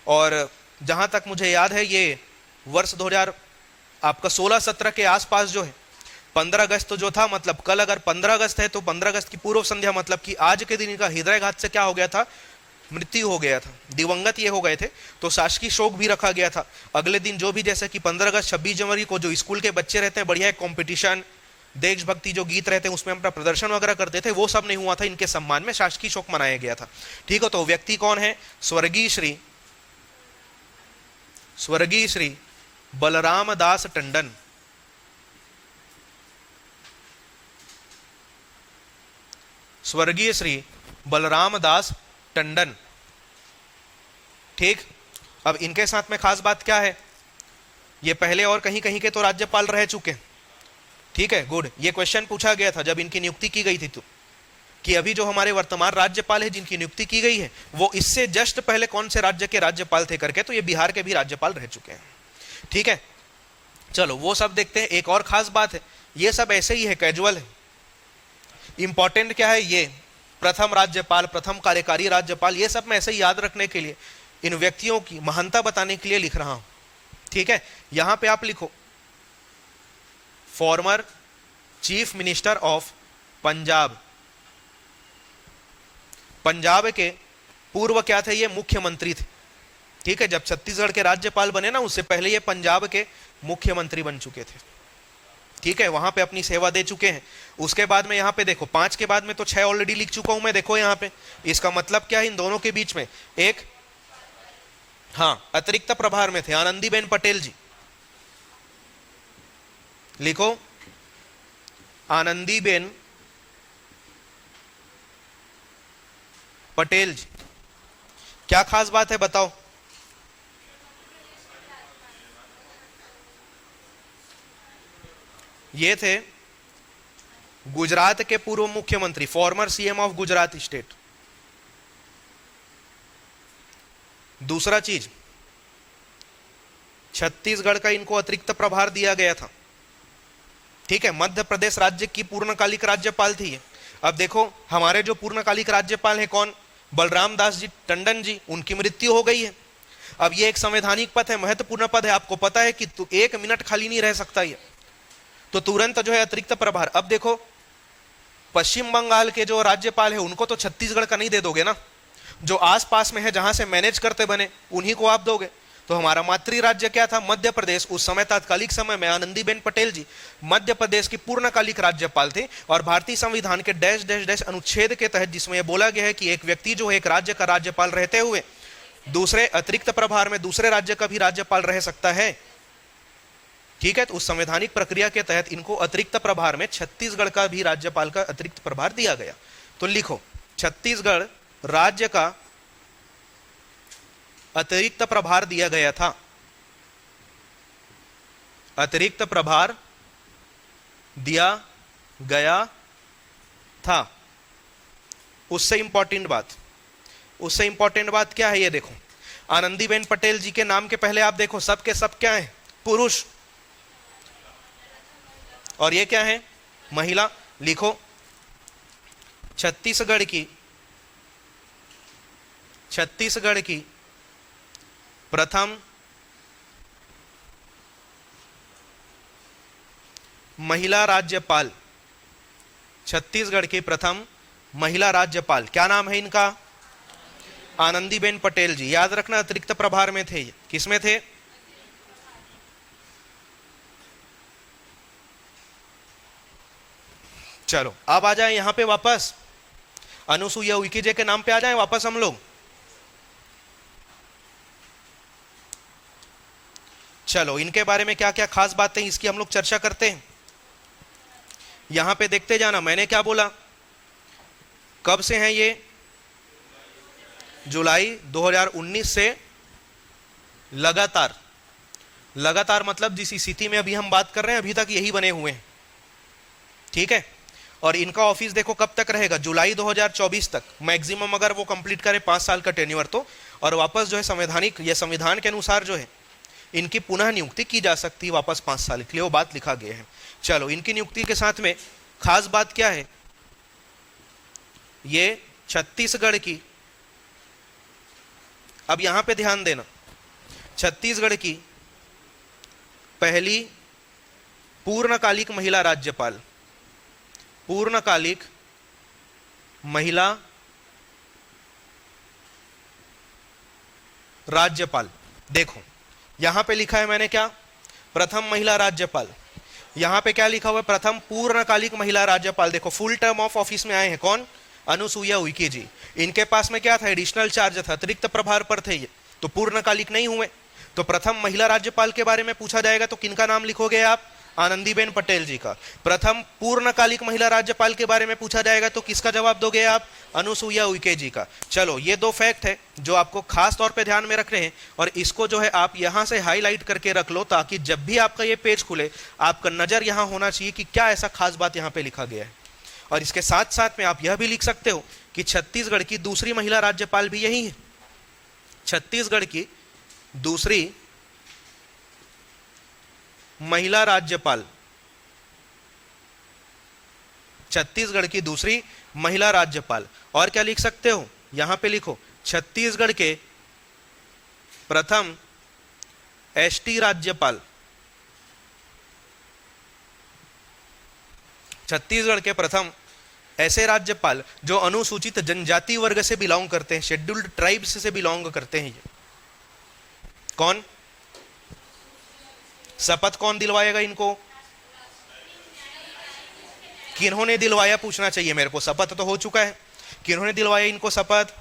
और जहां तक मुझे याद है ये वर्ष 2000 आपका 16-17 के आसपास जो है, 15 अगस्त जो था, मतलब कल अगर 15 अगस्त है तो 15 अगस्त की पूर्व संध्या, मतलब कि आज के दिन इनका हृदयघात से क्या हो गया था? मृत्यु हो गया था, दिवंगत ये हो गए थे। तो शासकीय शोक भी रखा गया था। अगले दिन जो भी, जैसे कि 15 अगस्त 26 जनवरी को जो स्कूल के बच्चे रहते हैं, बढ़िया एक कॉम्पिटिशन, देशभक्ति जो गीत रहते हैं उसमें अपना प्रदर्शन वगैरह करते थे, वो सब नहीं हुआ था। इनके सम्मान में शासकीय शोक मनाया गया था। ठीक है, तो व्यक्ति कौन है? स्वर्गीय श्री बलराम दास टंडन। स्वर्गीय श्री बलराम दास टंडन। ठीक, अब इनके साथ में खास बात क्या है? ये पहले और कहीं कहीं के तो राज्यपाल रह चुके। ठीक है, गुड। ये क्वेश्चन पूछा गया था जब इनकी नियुक्ति की गई थी, तो कि अभी जो हमारे वर्तमान राज्यपाल है जिनकी नियुक्ति की गई है, वो इससे जस्ट पहले कौन से राज्य के राज्यपाल थे करके, तो ये बिहार के भी राज्यपाल रह चुके हैं। ठीक है, चलो वो सब देखते हैं। एक और खास बात है, ये सब ऐसे ही है, कैजुअल है। इंपॉर्टेंट क्या है? ये प्रथम राज्यपाल, प्रथम कार्यकारी राज्यपाल, ये सब मैं ऐसे ही याद रखने के लिए, इन व्यक्तियों की महानता बताने के लिए लिख रहा हूं। ठीक है, यहां पे आप लिखो former chief minister of Punjab. Punjab के पूर्व क्या थे? ये मुख्यमंत्री थे। ठीक है, जब छत्तीसगढ़ के राज्यपाल बने ना, उससे पहले ये पंजाब के मुख्यमंत्री बन चुके थे। ठीक है, वहां पे अपनी सेवा दे चुके हैं। उसके बाद में यहाँ पे देखो, 5 के बाद में तो 6 ऑलरेडी लिख चुका हूं मैं। देखो यहाँ पे इसका मतलब क्या है? इन दोनों के बीच में एक, हाँ, अतिरिक्त प्रभार में थे आनंदीबेन पटेल जी। लिखो आनंदीबेन पटेल जी। क्या खास बात है बताओ? ये थे गुजरात के पूर्व मुख्यमंत्री, farmer CM of Gujarat state. दूसरा चीज, छत्तीसगढ़ का इनको अतिरिक्त प्रभार दिया गया था। ठीक है, मध्य प्रदेश राज्य की पूर्णकालिक राज्यपाल थी। अब देखो हमारे जो पूर्णकालिक राज्यपाल हैं कौन? बलराम दास जी टंडन जी, उनकी मृत्यु हो गई है। अब ये एक संवैधानिक पद है, महत्वपूर्ण पद है। आपको पता है कि 1 मिनट खाली नहीं रह सकता ये, तो तुरंत जो है अतिरिक्त प्रभार। अब देखो पश्चिम बंगाल के जो राज्यपाल है उनको तो छत्तीसगढ़ का नहीं दे दोगे ना, जो आसपास में है, जहां से मैनेज करते बने, उन्हीं को आप दोगे। तो हमारा मातृ राज्य क्या था? मध्य प्रदेश। उस समय तात्कालिक समय में आनंदीबेन पटेल जी मध्य प्रदेश की पूर्णकालिक राज्यपाल थे। और भारतीय संविधान के डैश डैश डैश अनुच्छेद के तहत, जिसमें यह बोला गया है कि एक व्यक्ति जो है एक राज्य का राज्यपाल रहते हुए दूसरे अतिरिक्त प्रभार में दूसरे राज्य का भी राज्यपाल रह सकता है। ठीक है, तो उस संवैधानिक प्रक्रिया के तहत इनको अतिरिक्त प्रभार में छत्तीसगढ़ का भी राज्यपाल का अतिरिक्त प्रभार दिया गया। तो लिखो छत्तीसगढ़ राज्य का अतिरिक्त प्रभार दिया गया था। अतिरिक्त प्रभार दिया गया था। उससे इंपॉर्टेंट बात क्या है? ये देखो आनंदीबेन पटेल जी के नाम के पहले आप देखो सब के सब क्या है? पुरुष। और ये क्या है? महिला। लिखो छत्तीसगढ़ की प्रथम महिला राज्यपाल, छत्तीसगढ़ की प्रथम महिला राज्यपाल, क्या नाम है इनका? आनंदीबेन पटेल जी। याद रखना अतिरिक्त प्रभार में थे। किसमें थे? चलो अब आ जाए यहां पे वापस, अनुसुईया उइके जी के नाम पे आ जाए वापस हम लोग। चलो इनके बारे में क्या क्या खास बातें इसकी हम लोग चर्चा करते हैं। यहां पे देखते जाना, मैंने क्या बोला, कब से हैं ये, जुलाई 2019 से लगातार, लगातार मतलब जिस स्थिति में अभी हम बात कर रहे हैं अभी तक यही बने हुए हैं, ठीक है। और इनका ऑफिस देखो कब तक रहेगा, जुलाई 2024 तक मैक्सिमम, अगर वो कंप्लीट करे 5 साल का टेन्योर तो, और वापस जो है संवैधानिक या संविधान के अनुसार जो है इनकी पुनः नियुक्ति की जा सकती है वापस 5 साल के लिए, वो बात लिखा गया है। चलो इनकी नियुक्ति के साथ में खास बात क्या है, ये छत्तीसगढ़ की, अब यहां पे ध्यान देना, छत्तीसगढ़ की पहली पूर्णकालिक महिला राज्यपाल, पूर्णकालिक महिला राज्यपाल। देखो यहां पे लिखा है मैंने क्या, प्रथम महिला राज्यपाल, यहां पे क्या लिखा हुआ है, प्रथम पूर्णकालिक महिला राज्यपाल। देखो फुल टर्म ऑफ ऑफिस में आए हैं कौन, अनुसुईया उइके जी। इनके पास में क्या था, एडिशनल चार्ज था, अतिरिक्त प्रभार पर थे ये, तो पूर्णकालिक नहीं हुए। तो प्रथम महिला राज्यपाल के बारे में पूछा जाएगा तो किनका नाम लिखोगे आप, आनंदीबेन पटेल जी का। प्रथम पूर्णकालिक महिला राज्यपाल के बारे में पूछा जाएगा तो किसका जवाब दोगे आप, अनुसुईया उइके जी का। चलो ये दो फैक्ट है जो आपको खास तौर पे ध्यान में रखने हैं, और इसको जो है आप यहां से हाईलाइट करके रख लो, ताकि जब भी आपका ये पेज खुले आपका नजर यहां होना चाहिए कि क्या ऐसा खास बात यहां पे लिखा गया है। और इसके साथ साथ में आप यह भी लिख सकते हो कि छत्तीसगढ़ की दूसरी महिला राज्यपाल भी यही है, छत्तीसगढ़ की दूसरी महिला राज्यपाल, छत्तीसगढ़ की दूसरी महिला राज्यपाल। और क्या लिख सकते हो, यहां पे लिखो छत्तीसगढ़ के प्रथम एसटी राज्यपाल, छत्तीसगढ़ के प्रथम ऐसे राज्यपाल जो अनुसूचित जनजाति वर्ग से बिलोंग करते हैं, शेड्यूल्ड ट्राइब्स से बिलोंग करते हैं। ये कौन, शपथ कौन दिलवाएगा इनको, किन्होंने दिलवाया पूछना चाहिए मेरे को, शपथ तो हो चुका है, किन्होंने दिलवाया इनको शपथ,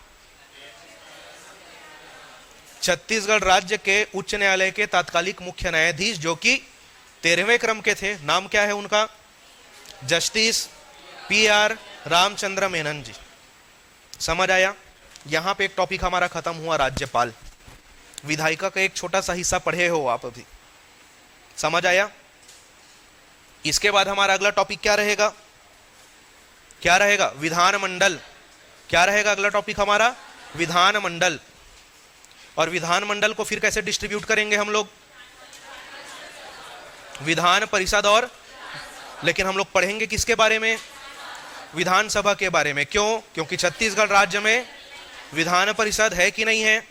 छत्तीसगढ़ राज्य के उच्च न्यायालय के तात्कालिक मुख्य न्यायाधीश जो कि 13वें क्रम के थे, नाम क्या है उनका, जस्टिस PR रामचंद्र मेनन जी। समझ आया, यहां पे एक टॉपिक हमारा खत्म हुआ, राज्यपाल। विधायिका का एक छोटा सा हिस्सा पढ़े हो आप अभी, समझ आया। इसके बाद हमारा अगला टॉपिक क्या रहेगा, क्या रहेगा, विधानमंडल। क्या रहेगा अगला टॉपिक हमारा, विधानमंडल। और विधानमंडल को फिर कैसे डिस्ट्रीब्यूट करेंगे हम लोग, विधान परिषद और, लेकिन हम लोग पढ़ेंगे किसके बारे में, विधानसभा के बारे में। क्यों, क्योंकि छत्तीसगढ़ राज्य में विधान परिषद है कि नहीं है,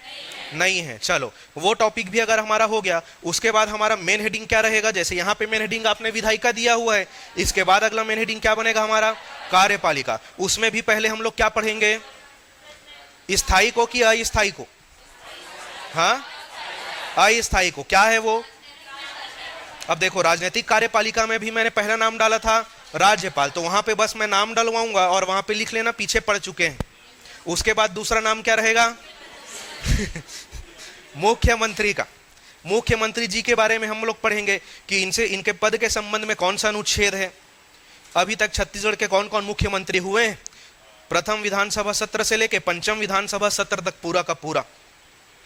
नहीं है। चलो वो टॉपिक भी अगर हमारा हो गया, उसके बाद हमारा मेन हेडिंग क्या रहेगा, जैसे यहाँ पे मेन हेडिंग आपने विधायिका दिया हुआ है, इसके बाद अगला मेन हेडिंग क्या बनेगा हमारा, कार्यपालिका। उसमें भी पहले हम लोग क्या पढ़ेंगे, स्थायी को कि अस्थायी को, हाँ अस्थायी को, क्या है वो। अब देखो राजनीतिक कार्यपालिका में भी मैंने पहला नाम डाला था राज्यपाल, तो वहां पे बस मैं नाम डलवाऊंगा और वहां पे लिख लेना पीछे पढ़ चुके हैं। उसके बाद दूसरा नाम क्या रहेगा मुख्यमंत्री का। मुख्यमंत्री जी के बारे में हम लोग पढ़ेंगे कि इनसे, इनके पद के संबंध में कौन सा अनुच्छेद है। अभी तक छत्तीसगढ़ के कौन कौन मुख्यमंत्री हुए हैं, प्रथम विधानसभा सत्र से लेके पंचम विधानसभा सत्र तक पूरा का पूरा,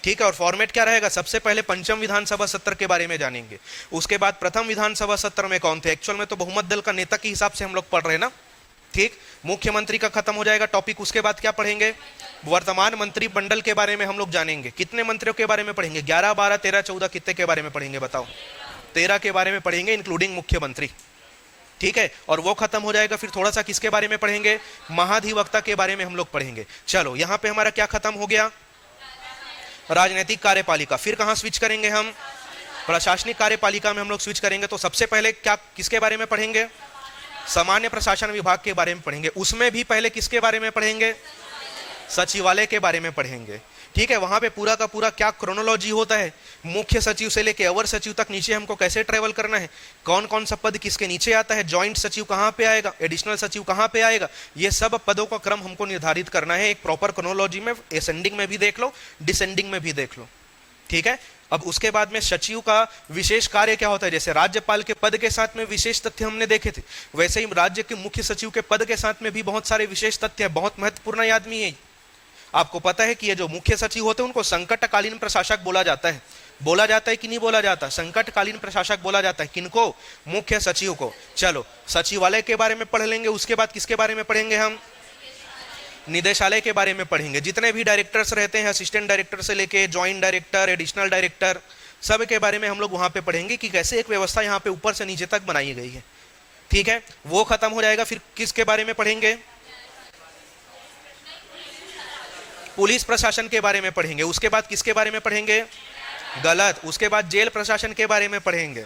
ठीक है। और फॉर्मेट क्या रहेगा, सबसे पहले पंचम विधानसभा सत्र के बारे में जानेंगे, उसके बाद प्रथम विधानसभा सत्र में कौन थे, एक्चुअल में तो बहुमत दल का नेता के हिसाब से हम लोग पढ़ रहे हैं ना, ठीक। मुख्यमंत्री का खत्म हो जाएगा टॉपिक, उसके बाद क्या पढ़ेंगे, वर्तमान मंत्रिमंडल के बारे में हम लोग जानेंगे। कितने मंत्रियों के बारे में पढ़ेंगे, 11, 12, 13, 14, कितने के बारे में पढ़ेंगे बताओ, 13 के बारे में पढ़ेंगे इंक्लूडिंग मुख्यमंत्री, ठीक है। और वो खत्म हो जाएगा, फिर थोड़ा सा किसके बारे में पढ़ेंगे, महाधिवक्ता के बारे में हम लोग पढ़ेंगे। चलो यहाँ पे हमारा क्या खत्म हो गया, राजनीतिक कार्यपालिका। फिर कहां स्विच करेंगे हम, प्रशासनिक कार्यपालिका में हम लोग स्विच करेंगे। तो सबसे पहले क्या, किसके बारे में पढ़ेंगे, सामान्य प्रशासन विभाग के बारे में पढ़ेंगे। उसमें भी पहले किसके बारे में पढ़ेंगे, सचिवालय के बारे में पढ़ेंगे, ठीक है। वहां पे पूरा का पूरा क्या क्रोनोलॉजी होता है, मुख्य सचिव से लेके अवर सचिव तक नीचे हमको कैसे ट्रेवल करना है, कौन कौन सा पद किसके नीचे आता है, ज्वाइंट सचिव कहां पे आएगा, एडिशनल सचिव कहां पे आएगा, ये सब पदों का क्रम हमको निर्धारित करना है एक प्रॉपर क्रोनोलॉजी में। असेंडिंग में भी देख लो, डिसेंडिंग में भी देख लो, ठीक है। अब उसके बाद में सचिव का विशेष कार्य क्या होता है, जैसे राज्यपाल के पद के साथ में विशेष तथ्य हमने देखे थे, वैसे ही राज्य के मुख्य सचिव के पद के साथ में भी बहुत सारे विशेष तथ्य है, बहुत महत्वपूर्ण आदमी है। आपको पता है कि ये जो मुख्य सचिव होते हैं उनको संकटकालीन प्रशासक बोला जाता है। बोला जाता है कि नहीं बोला जाता? संकटकालीन प्रशासक बोला जाता है। किनको? मुख्य सचिव को। चलो सचिवालय के बारे में पढ़ लेंगे, उसके बाद किसके बारे में पढ़ेंगे हम? निदेशालय के बारे में पढ़ेंगे। जितने भी डायरेक्टर्स रहते हैं, असिस्टेंट डायरेक्टर से लेके ज्वाइंट डायरेक्टर, एडिशनल डायरेक्टर, सब के बारे में हम लोग वहां पे पढ़ेंगे कि कैसे एक व्यवस्था यहाँ पे ऊपर से नीचे तक बनाई गई है। ठीक है, वो खत्म हो जाएगा। फिर किसके बारे में पढ़ेंगे? पुलिस प्रशासन के बारे में पढ़ेंगे। उसके बाद किसके बारे में पढ़ेंगे? गलत, उसके बाद जेल प्रशासन के बारे में पढ़ेंगे।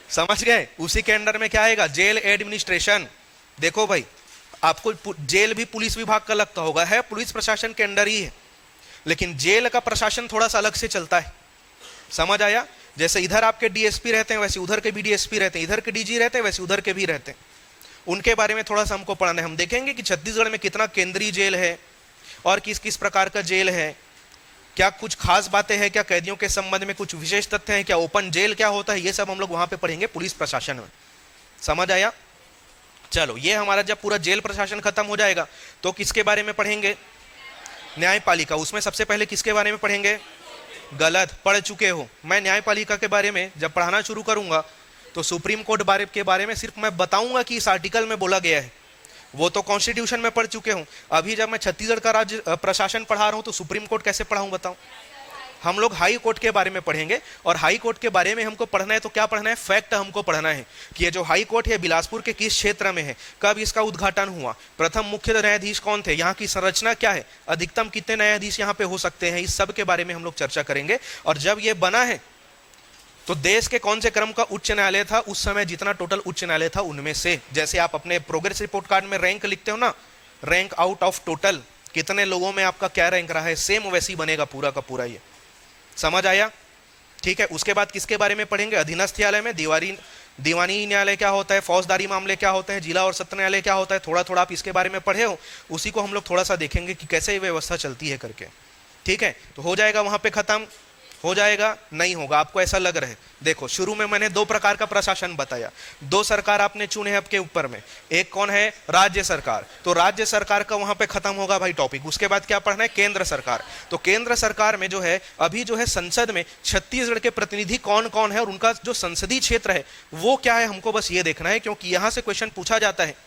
समझ गए? उसी के अंडर में क्या आएगा? Jail administration. देखो भाई, आपको जेल भी पुलिस विभाग का लगता होगा, है पुलिस प्रशासन के अंडर ही है, लेकिन जेल का प्रशासन थोड़ा सा अलग से चलता है। समझ आया? जैसे इधर आपके डीएसपी रहते हैं वैसे उधर के भी डीएसपी रहते हैं, इधर के डीजी रहते हैं वैसे उधर के भी रहते हैं। उनके बारे में थोड़ा सा हमको पढ़ना है। हम देखेंगे कि छत्तीसगढ़ में कितना केंद्रीय जेल है और किस किस प्रकार का जेल है, क्या कुछ खास बातें हैं, क्या कैदियों के संबंध में कुछ विशेष तथ्य हैं, क्या ओपन जेल क्या होता है, ये सब हम लोग वहां पे पढ़ेंगे पुलिस प्रशासन में। समझ आया? चलो, ये हमारा जब पूरा जेल प्रशासन खत्म हो जाएगा तो किसके बारे में पढ़ेंगे? न्यायपालिका। उसमें सबसे पहले किसके बारे में पढ़ेंगे? गलत, पढ़ चुके हो। मैं न्यायपालिका के बारे में जब पढ़ाना शुरू करूंगा तो सुप्रीम कोर्ट के बारे में सिर्फ मैं बताऊंगा कि इस आर्टिकल में बोला गया है, वो तो कॉन्स्टिट्यूशन में पढ़ चुके हूं। अभी जब मैं छत्तीसगढ़ का राज्य प्रशासन पढ़ा रहा हूं तो सुप्रीम कोर्ट कैसे पढ़ाऊं बताऊं? हम लोग हाई कोर्ट के बारे में पढ़ेंगे, और हाई कोर्ट के बारे में हमको पढ़ना है तो क्या पढ़ना है? फैक्ट हमको पढ़ना है कि ये जो हाई कोर्ट है बिलासपुर के किस क्षेत्र में है, कब इसका उद्घाटन हुआ, प्रथम मुख्य न्यायाधीश कौन थे, यहाँ की संरचना क्या है, अधिकतम कितने न्यायाधीश यहाँ पे हो सकते हैं, इस सब के बारे में हम लोग चर्चा करेंगे। और जब ये बना है तो देश के कौन से क्रम का उच्च न्यायालय था उस समय, जितना टोटल उच्च न्यायालय था उनमें से, जैसे आप अपने प्रोग्रेस रिपोर्ट कार्ड में रैंक लिखते हो ना, रैंक आउट ऑफ टोटल, कितने लोगों में आपका क्या रैंक रहा है, सेम वैसे ही बनेगा पूरा का पूरा। ये समझ आया? ठीक है। उसके बाद किसके बारे में पढ़ेंगे? अधीनस्थ न्यायालय में दीवानी न्यायालय क्या होता है, फौजदारी मामले क्या होते हैं, जिला और सत्र न्यायालय क्या होता है, थोड़ा थोड़ा आप इसके बारे में पढ़े हो, उसी को हम लोग थोड़ा सा देखेंगे कि कैसे ये व्यवस्था चलती है करके। ठीक है, तो हो जाएगा वहां पे खत्म। हो जाएगा? नहीं होगा, आपको ऐसा लग रहा है। देखो, शुरू में मैंने दो प्रकार का प्रशासन बताया, दो सरकार आपने चुने हैं आपके ऊपर में, एक कौन है? राज्य सरकार। तो राज्य सरकार का वहां पे खत्म होगा भाई टॉपिक। उसके बाद क्या पढ़ना है? केंद्र सरकार। तो केंद्र सरकार में जो है अभी जो है संसद में छत्तीसगढ़ के प्रतिनिधि कौन कौन है और उनका जो संसदीय क्षेत्र है वो क्या है, हमको बस ये देखना है, क्योंकि यहां से क्वेश्चन पूछा जाता है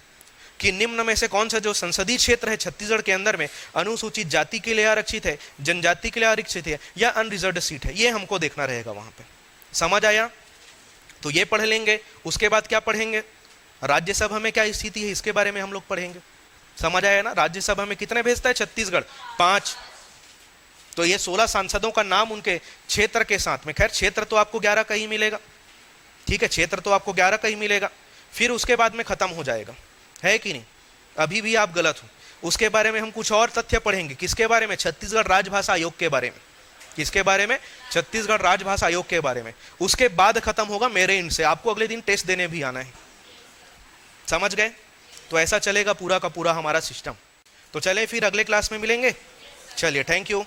कि निम्न में से कौन सा जो संसदीय क्षेत्र है छत्तीसगढ़ के अंदर में अनुसूचित जाति के लिए आरक्षित है, जनजाति के लिए आरक्षित है या अनरिजर्व्ड सीट है, ये हमको देखना रहेगा वहां पे। समझ आया? तो ये पढ़ लेंगे। उसके बाद क्या पढ़ेंगे? राज्यसभा में क्या स्थिति है इसके बारे में हम लोग पढ़ेंगे। समझ आया ना? राज्यसभा में कितने भेजता है छत्तीसगढ़? 5। तो ये 16 सांसदों का नाम उनके क्षेत्र के साथ में, खैर क्षेत्र तो आपको 11 का ही मिलेगा। ठीक है, क्षेत्र तो आपको 11 का ही मिलेगा। फिर उसके बाद में खत्म हो जाएगा, है कि नहीं? अभी भी आप गलत हो। उसके बारे में हम कुछ और तथ्य पढ़ेंगे। किसके बारे में? छत्तीसगढ़ राजभाषा आयोग के बारे में। किसके बारे में? छत्तीसगढ़ राजभाषा आयोग के बारे में। उसके बाद खत्म होगा मेरे इन से, आपको अगले दिन टेस्ट देने भी आना है। समझ गए? तो ऐसा चलेगा पूरा का पूरा हमारा सिस्टम। तो चले फिर अगले क्लास में मिलेंगे। चलिए, थैंक यू।